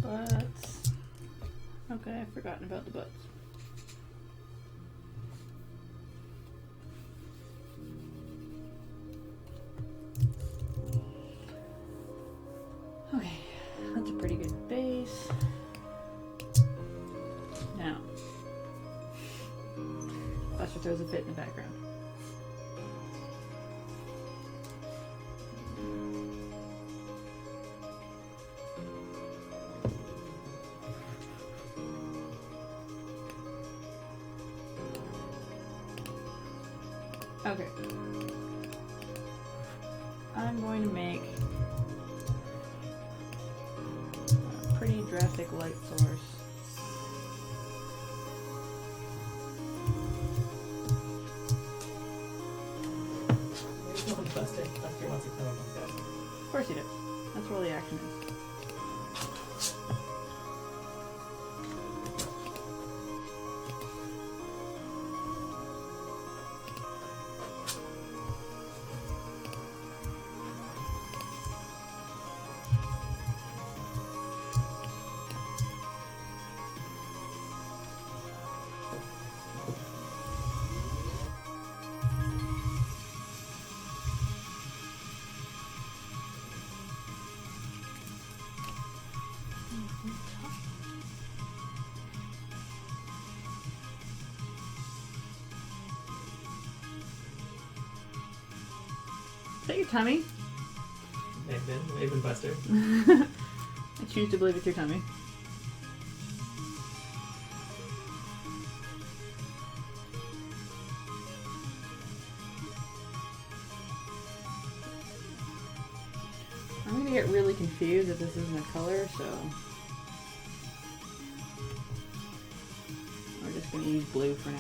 Butts. Okay, I've forgotten about the butts. Okay, that's a pretty good base. Now, Buster throws a fit in the background. Okay. I'm going to make a pretty drastic light source. Buster wants to come up with that. Of course he does. That's where all the action is. Is that your tummy? They've been Buster. I choose to believe it's your tummy. I'm gonna get really confused if this isn't a color, so we're just gonna use blue for now.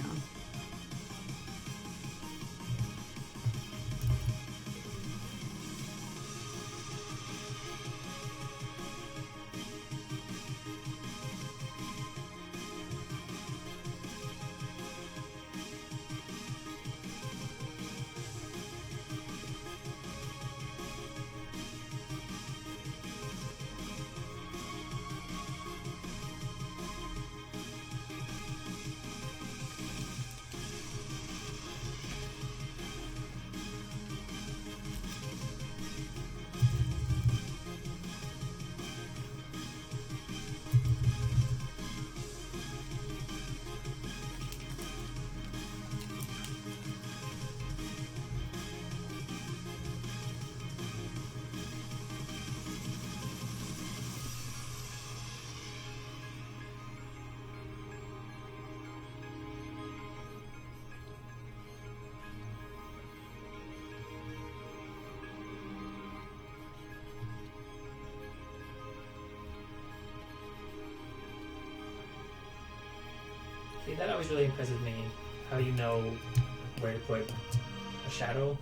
always really impresses me how you know where to put a shadow.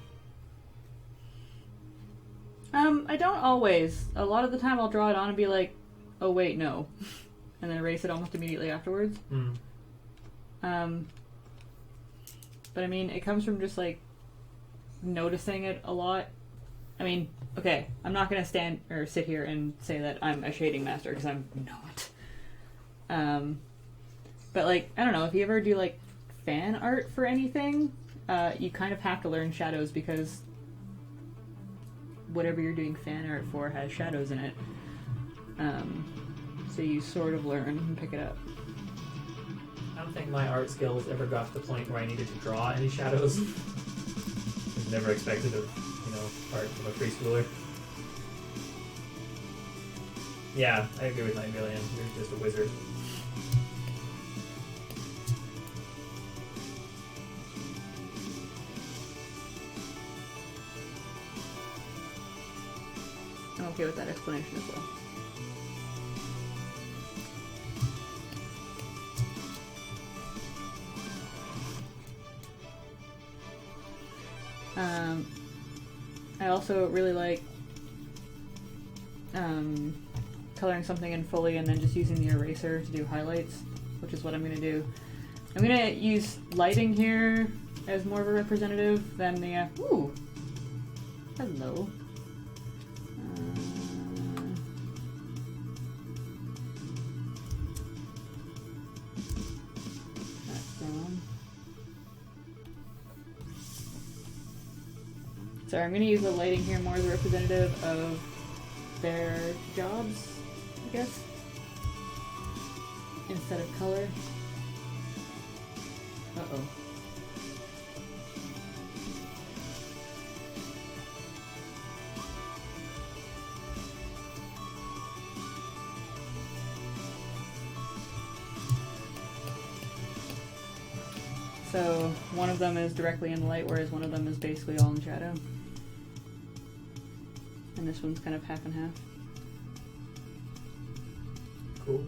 I don't always. A lot of the time I'll draw it on and be like, oh wait, no. And then erase it almost immediately afterwards. But I mean, it comes from just like noticing it a lot. I mean, okay, I'm not gonna stand or sit here and say that I'm a shading master because I'm not. But like, I don't know, if you ever do like fan art for anything, you kind of have to learn shadows because whatever you're doing fan art for has shadows in it. So you sort of learn and pick it up. I don't think my art skills ever got to the point where I needed to draw any shadows. I was never expected of, art from a preschooler. Yeah, I agree with 9 million. You're just a wizard. I'm okay with that explanation as well. I also really like coloring something in fully and then just using the eraser to do highlights, which is what I'm going to do. I'm going to use lighting here as more of a representative than the... ooh! Hello. That's gone. So I'm going to use the lighting here more as a representative of their jobs, I guess, instead of color. Uh-oh. So one of them is directly in the light, whereas one of them is basically all in shadow. And this one's kind of half and half. Cool.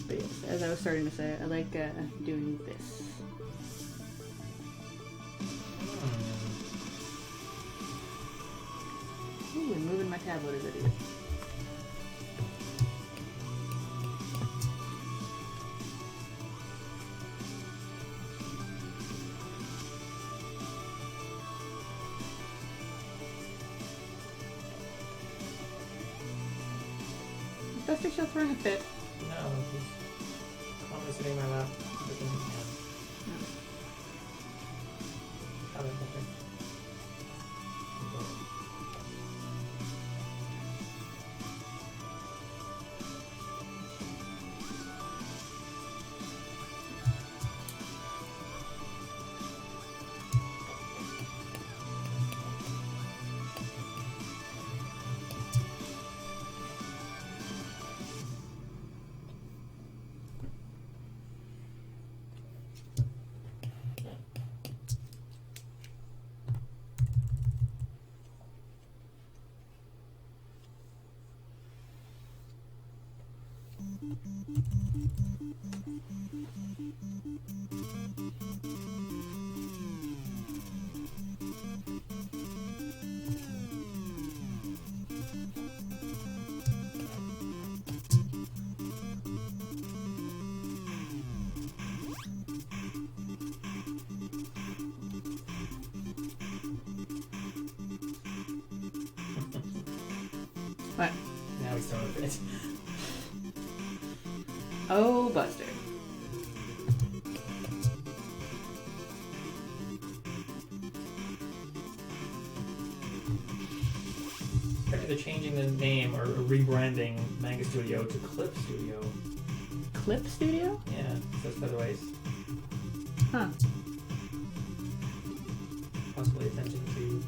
But yes, as I was starting to say, I like doing this. Ooh, and moving my tablet as I do it. Is Buster still throwing a fit? No, he's calmly sitting in my lap. Looking at his hand. No. Probably nothing. What? Now he's throwing a fit. Oh, Buster. Apparently they're changing the name or rebranding Manga Studio to Clip Studio. Clip Studio? Yeah, so it's otherwise Huh. possibly attention to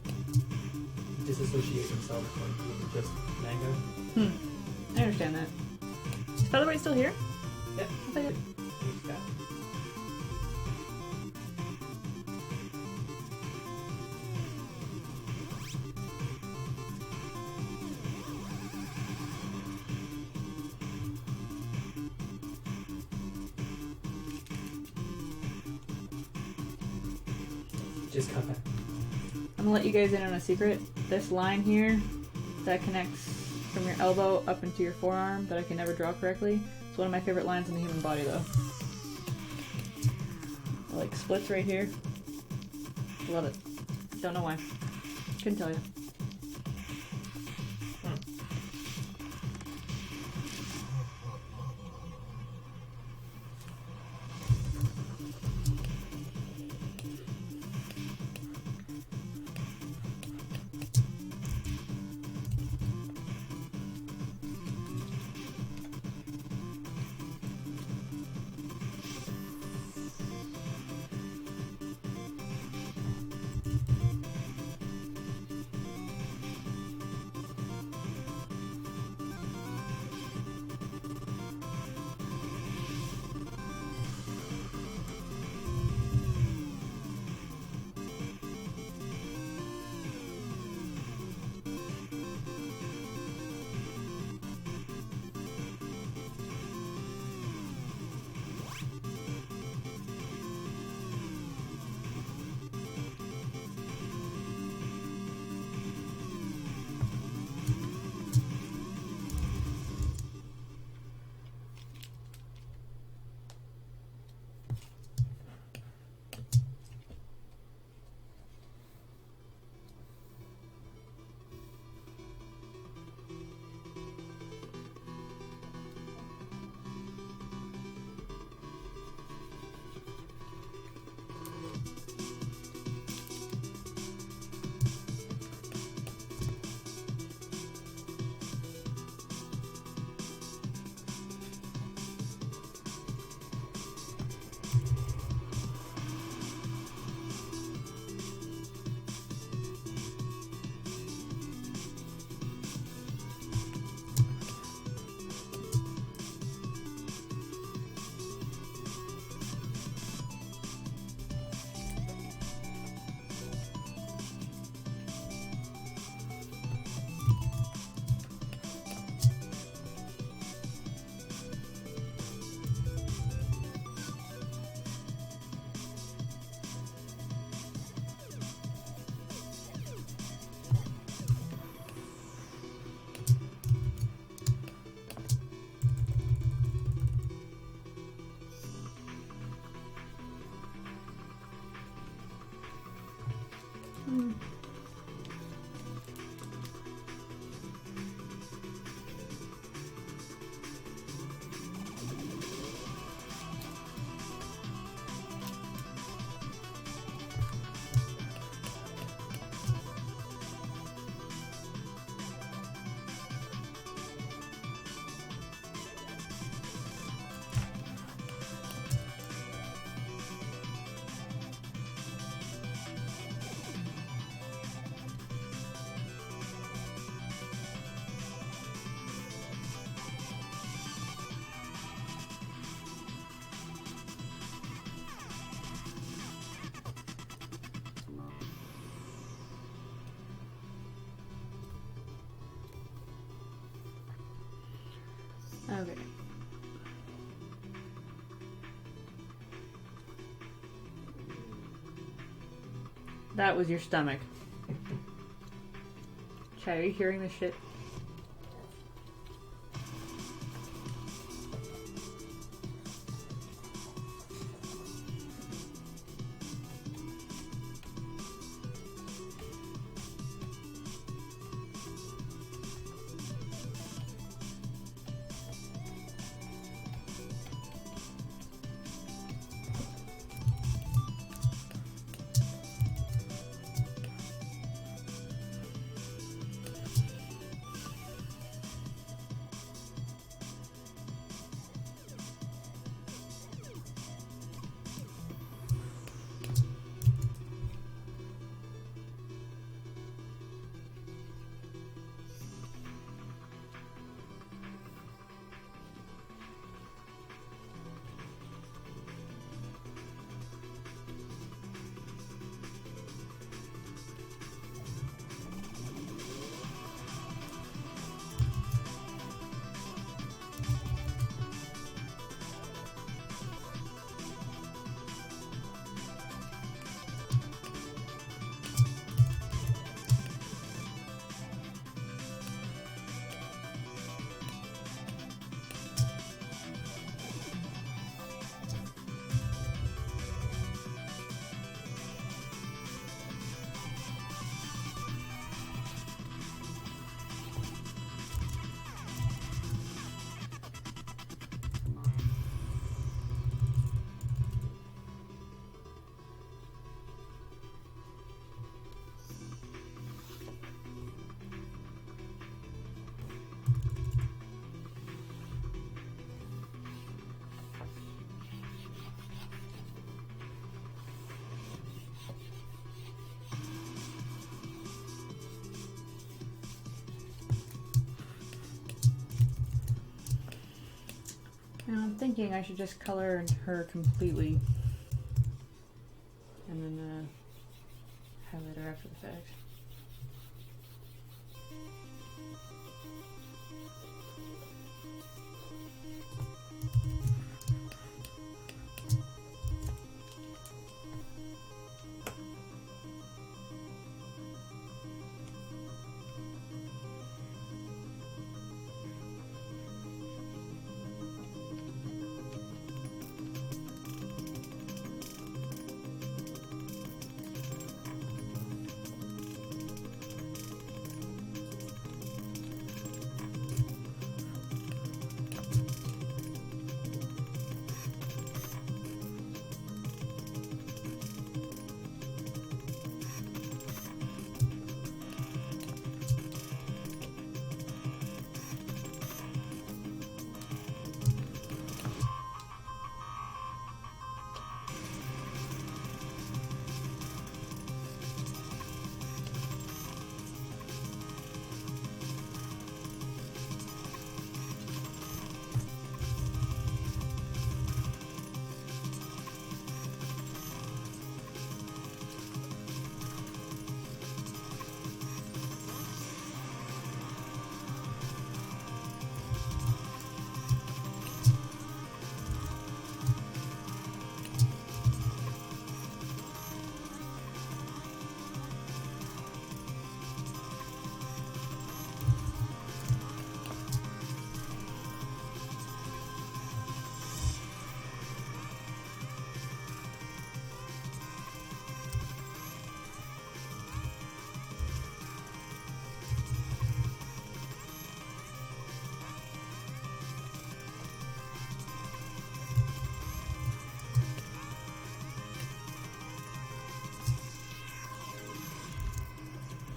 disassociate themselves from just manga. I understand that. Is Featherweight still here? Yeah. I thought you- He's got just got that. I'm gonna let you guys in on a secret. This line here that connects from your elbow up into your forearm that I can never draw correctly. It's one of my favorite lines in the human body, though. It, like, splits right here. Love it. Don't know why. Couldn't tell you. Okay. That was your stomach. Chad, are you hearing this shit? Now I'm thinking I should just color her completely. And then highlight her after the fact.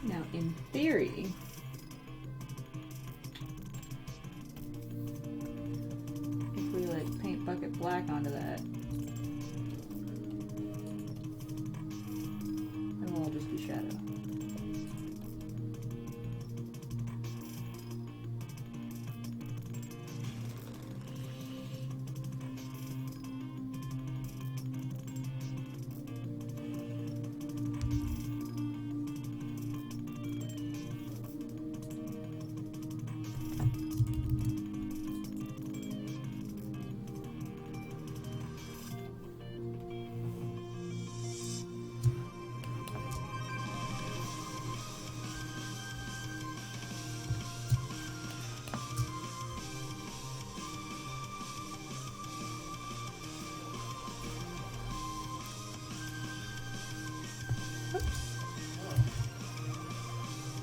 Now, in theory, if we like paint bucket black onto that, it'll all just be shadow.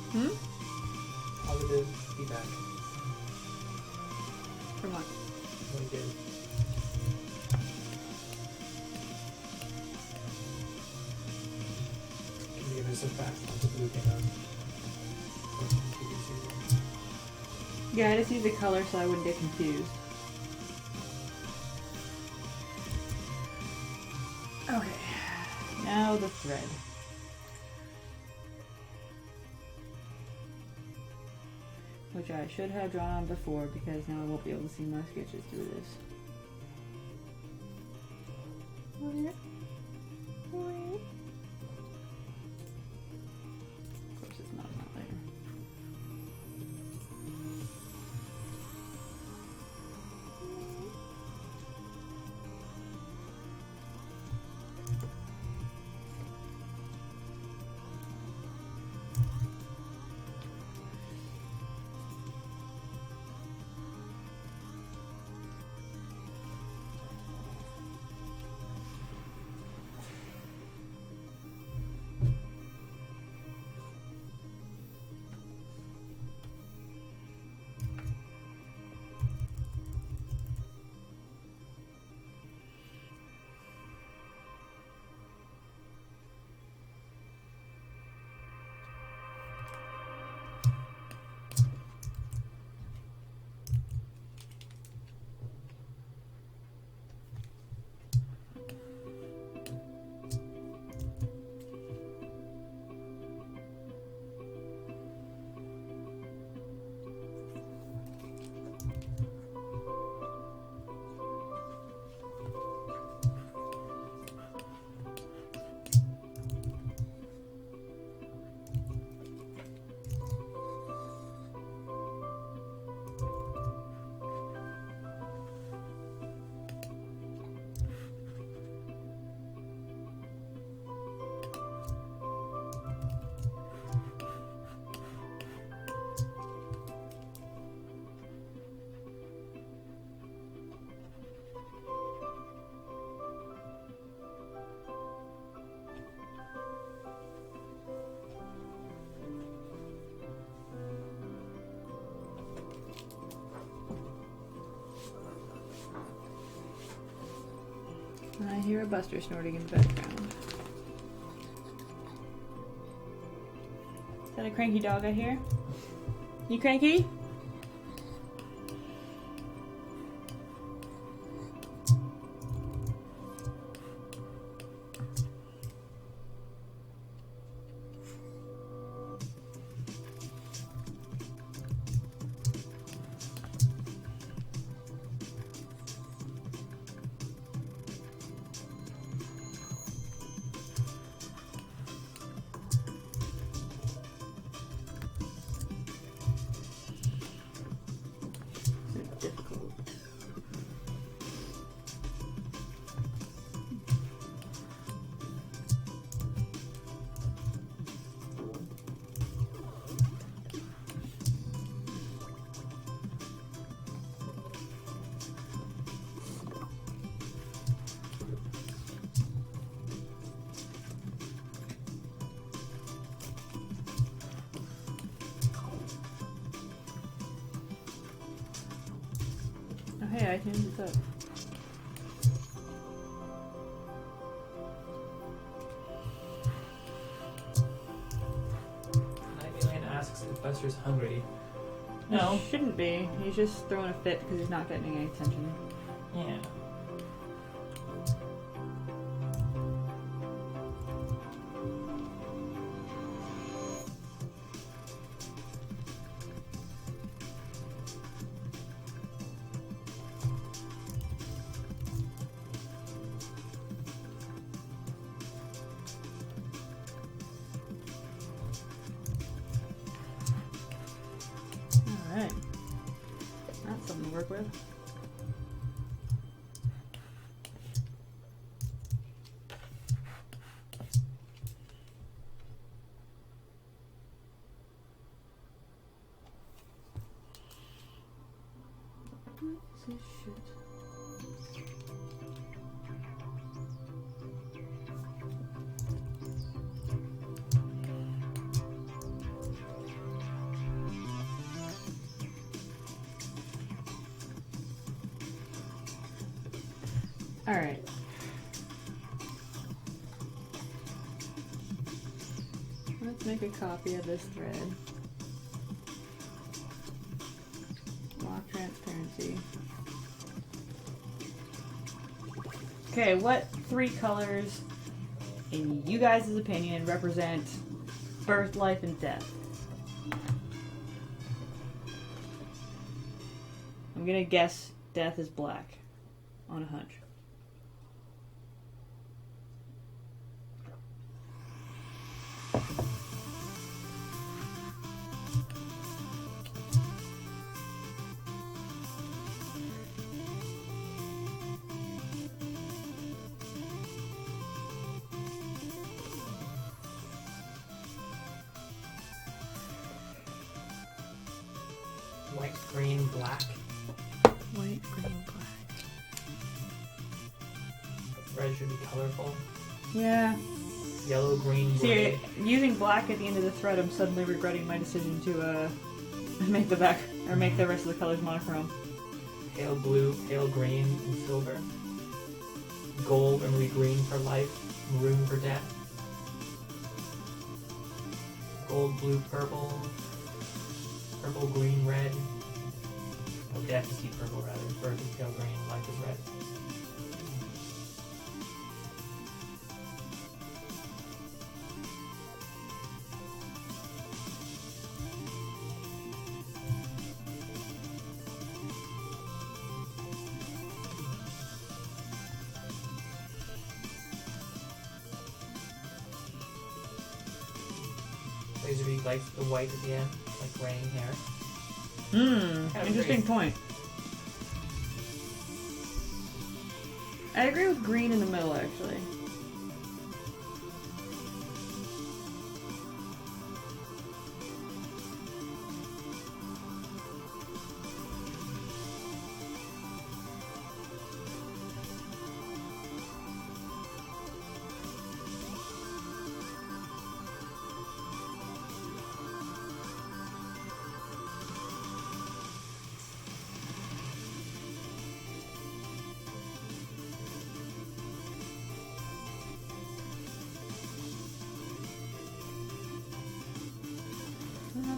Hmm? Positive feedback. From what? What he did. Can you give us some facts on the blue thing on? Yeah, I just used the color so I wouldn't get confused. Okay, now the thread. Which I should have drawn on before because now I won't be able to see my sketches through this. Of course it's not there. hear a Buster snorting in the background. Is that a cranky dog I hear? You cranky? Difficult. Oh, hey, iTunes, what's up? Nightmare asks if Buster's hungry. No. He shouldn't be. He's just throwing a fit because he's not getting any attention. Yeah. Alright. That's something to work with. What is this shit? Alright. Let's make a copy of this thread. Lock transparency. Okay, what three colors, in you guys' opinion, represent birth, life, and death? I'm gonna guess death is black on a hunch. White, green, black. White, green, black. Red should be colorful. Yeah. Yellow, green, gray. See, using black at the end of the thread, I'm suddenly regretting my decision to make the back or make the rest of the colors monochrome. Pale blue, pale green, and silver. Gold or maybe green for life, maroon for death. Gold, blue, purple. Purple, green, red. Oh, death is deep purple rather. Birth is pale green, life is red. Laserbeak likes the white at the end, like raining hair. Kind of Interesting great. point. I agree with green in the middle, actually.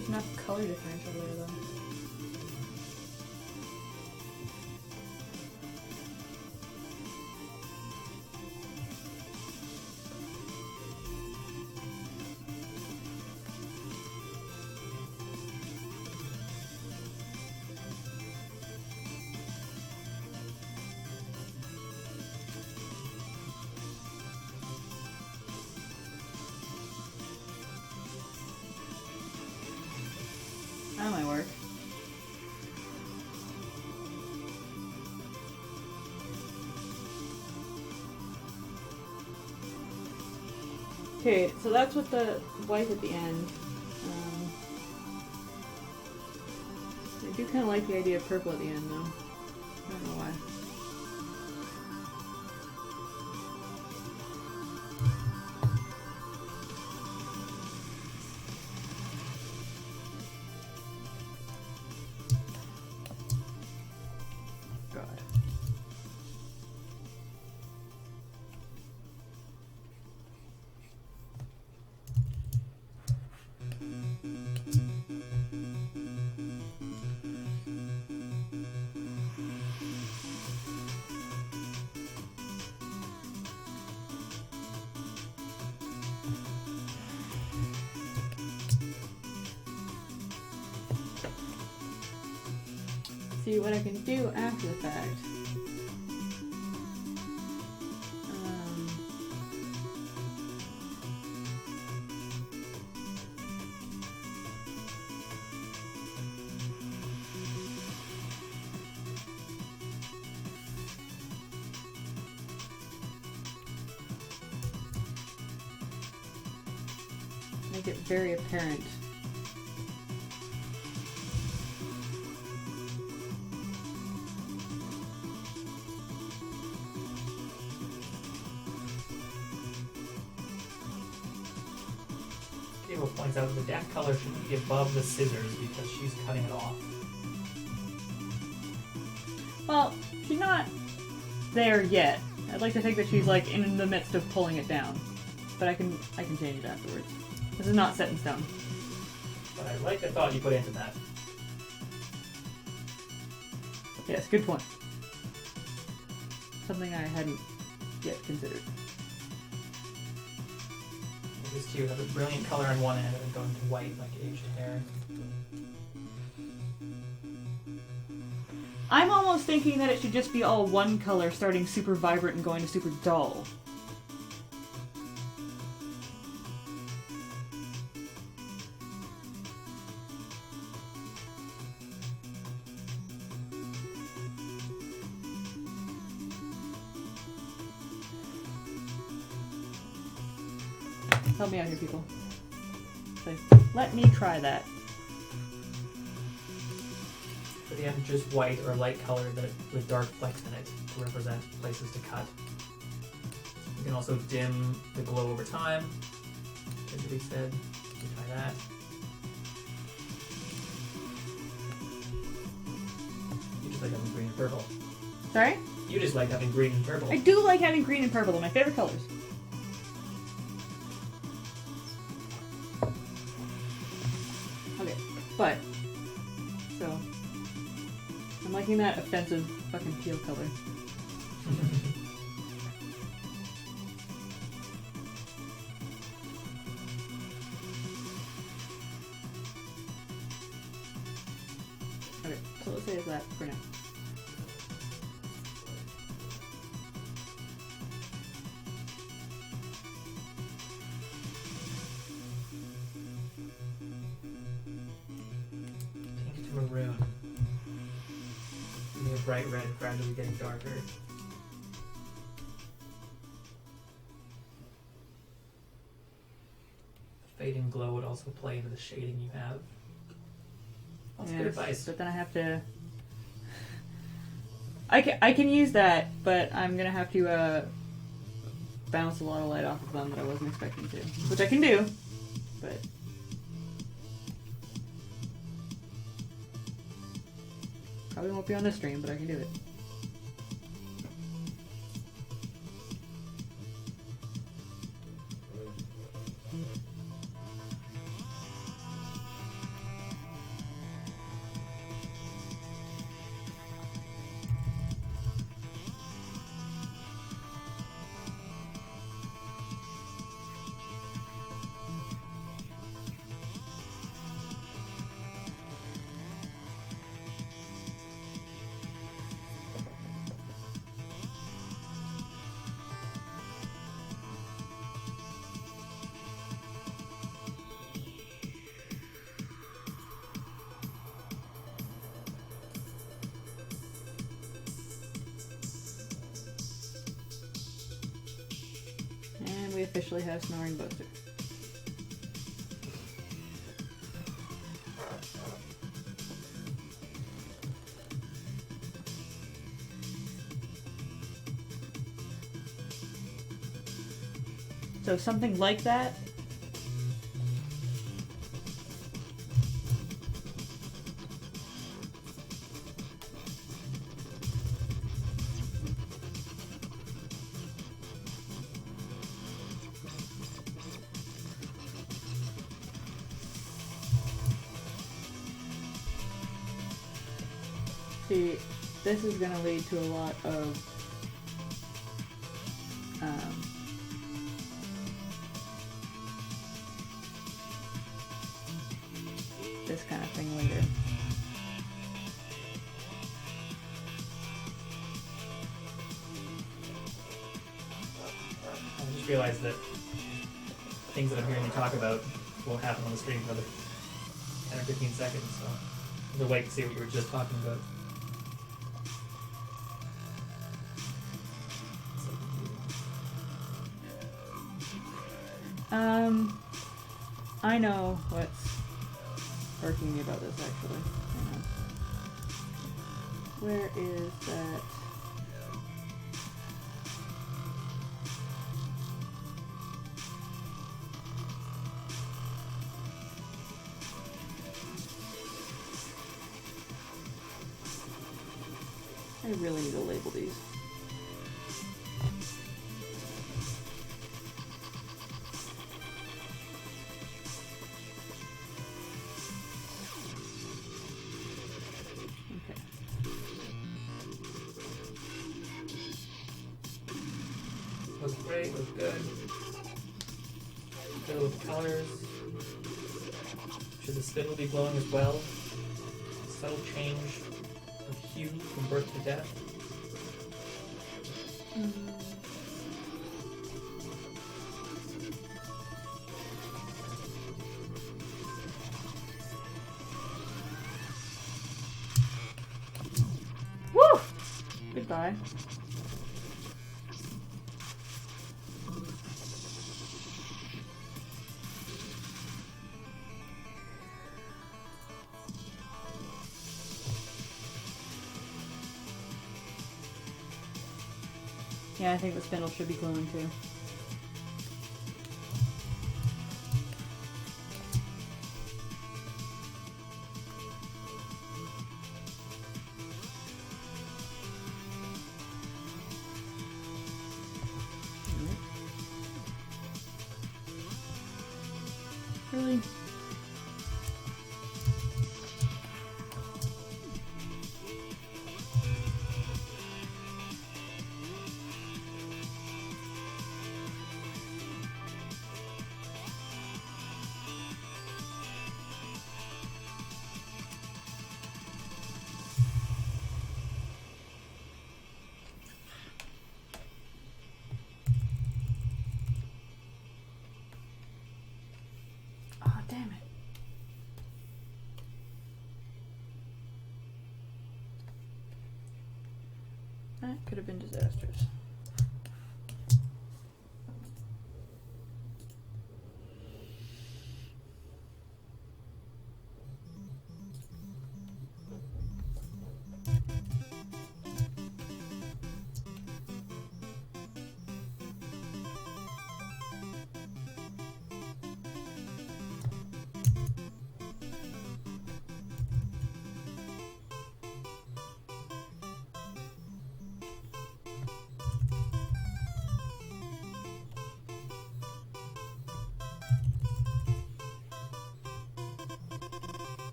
there's enough color differential there though. That might work. Okay, so that's with the white at the end. I do kind of like the idea of purple at the end, though. I don't know why. God. See what I can do after the fact. Make it very apparent. Cable points out the death color should be above the scissors because she's cutting it off. Well, she's not there yet. I'd like to think that she's like in the midst of pulling it down, but I can change it afterwards. This is not set in stone. But I like the thought you put into that. Yes, good point. Something I hadn't yet considered. These two have a brilliant color on one end and then go into white like aged hair. I'm almost thinking that it should just be all one color, starting super vibrant and going to super dull. Help me out here, people. So, let me try that. But you have just white or light color that with dark flecks in it to represent places to cut. You can also dim the glow over time. As we said, you can try that. You just like having green and purple. Sorry? You just like having green and purple. I do like having green and purple. They're my favorite colors. Okay, but so I'm liking that offensive fucking teal color. Okay, so let's say it's that for now. Pink to maroon. Give me a bright red, gradually getting darker. The fading glow would also play into the shading you have. That's good advice. But then I have to. I can use that, but I'm gonna have to bounce a lot of light off of them that I wasn't expecting to, which I can do, but. Probably won't be on this stream, but I can do it. officially have snoring Buster. So something like that. See, this is going to lead to a lot of this kind of thing later. I just realized that things that I'm hearing you talk about won't happen on the screen for another 10 or 15 seconds, so I'm gonna wait to see what you were just talking about. I know what's irking me about this actually. Hang on. Where is that? I really need to label these. Okay. Looks great, looks good. Fiddle with colors. Should the spindle be glowing as well? Subtle change of hue from birth to death. Woo! Goodbye. Yeah, I think the spindle should be glowing too. Really? Oh, damn it. That could have been disastrous.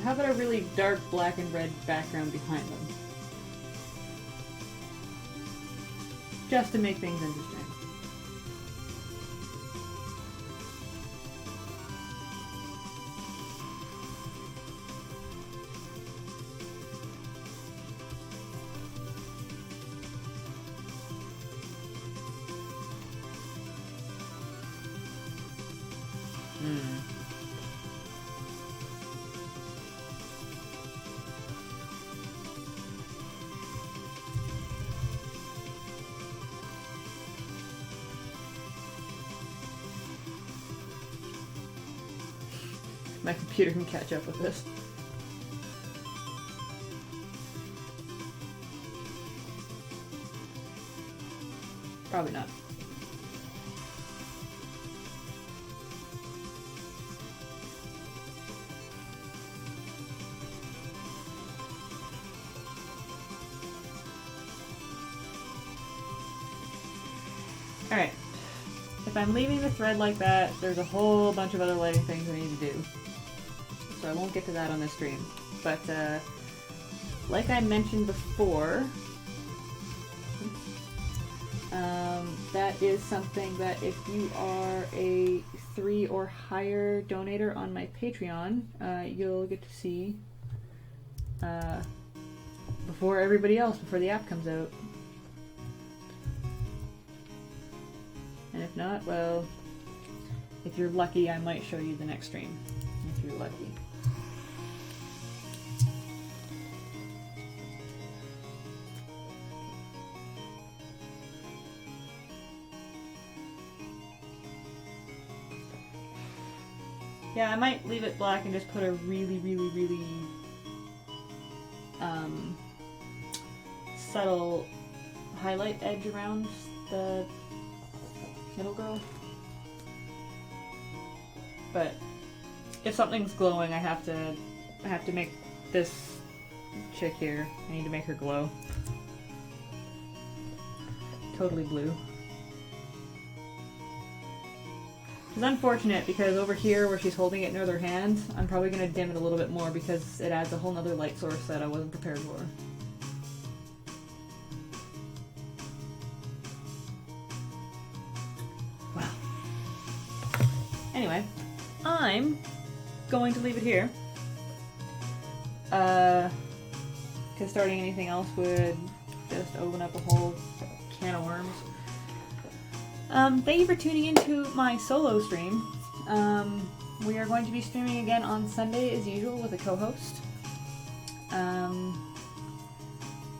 how about a really dark black and red background behind them? Just to make things interesting. My computer can catch up with this. Probably not. Alright. If I'm leaving the thread like that, there's a whole bunch of other lighting things I need to do. So I won't get to that on this stream. But, like I mentioned before, that is something that if you are a 3 or higher donator on my Patreon, you'll get to see before everybody else, before the app comes out. And if not, well, if you're lucky, I might show you the next stream. If you're lucky. Yeah, I might leave it black and just put a really, really, really subtle highlight edge around the middle girl. But if something's glowing, I have to make this chick here. I need to make her glow. Totally blue. It's unfortunate because over here where she's holding it in her other hand, I'm probably going to dim it a little bit more because it adds a whole nother light source that I wasn't prepared for. Wow. Anyway, I'm going to leave it here. Because starting anything else would just open up a whole can of worms. Thank you for tuning into my solo stream. We are going to be streaming again on Sunday as usual with a co-host.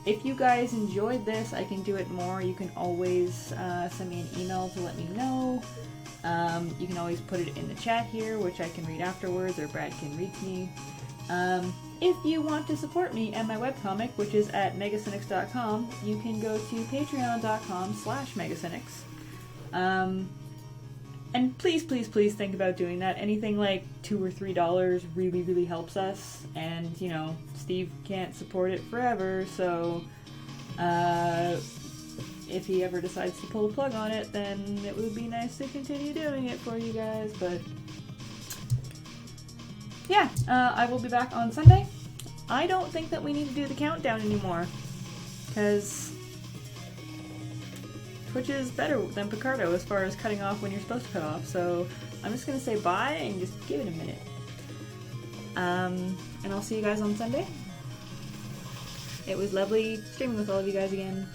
If you guys enjoyed this, I can do it more. You can always send me an email to let me know. You can always put it in the chat here, which I can read afterwards, or Brad can read to me. If you want to support me and my webcomic, which is at MegaCynics.com, you can go to patreon.com/MegaCynics. And please, please, please think about doing that. Anything like $2 or $3 really, really helps us. And, you know, Steve can't support it forever, so if he ever decides to pull the plug on it, then it would be nice to continue doing it for you guys. But yeah, I will be back on Sunday. I don't think that we need to do the countdown anymore, because Twitch is better than Picardo as far as cutting off when you're supposed to cut off, so I'm just going to say bye and just give it a minute. And I'll see you guys on Sunday. It was lovely streaming with all of you guys again.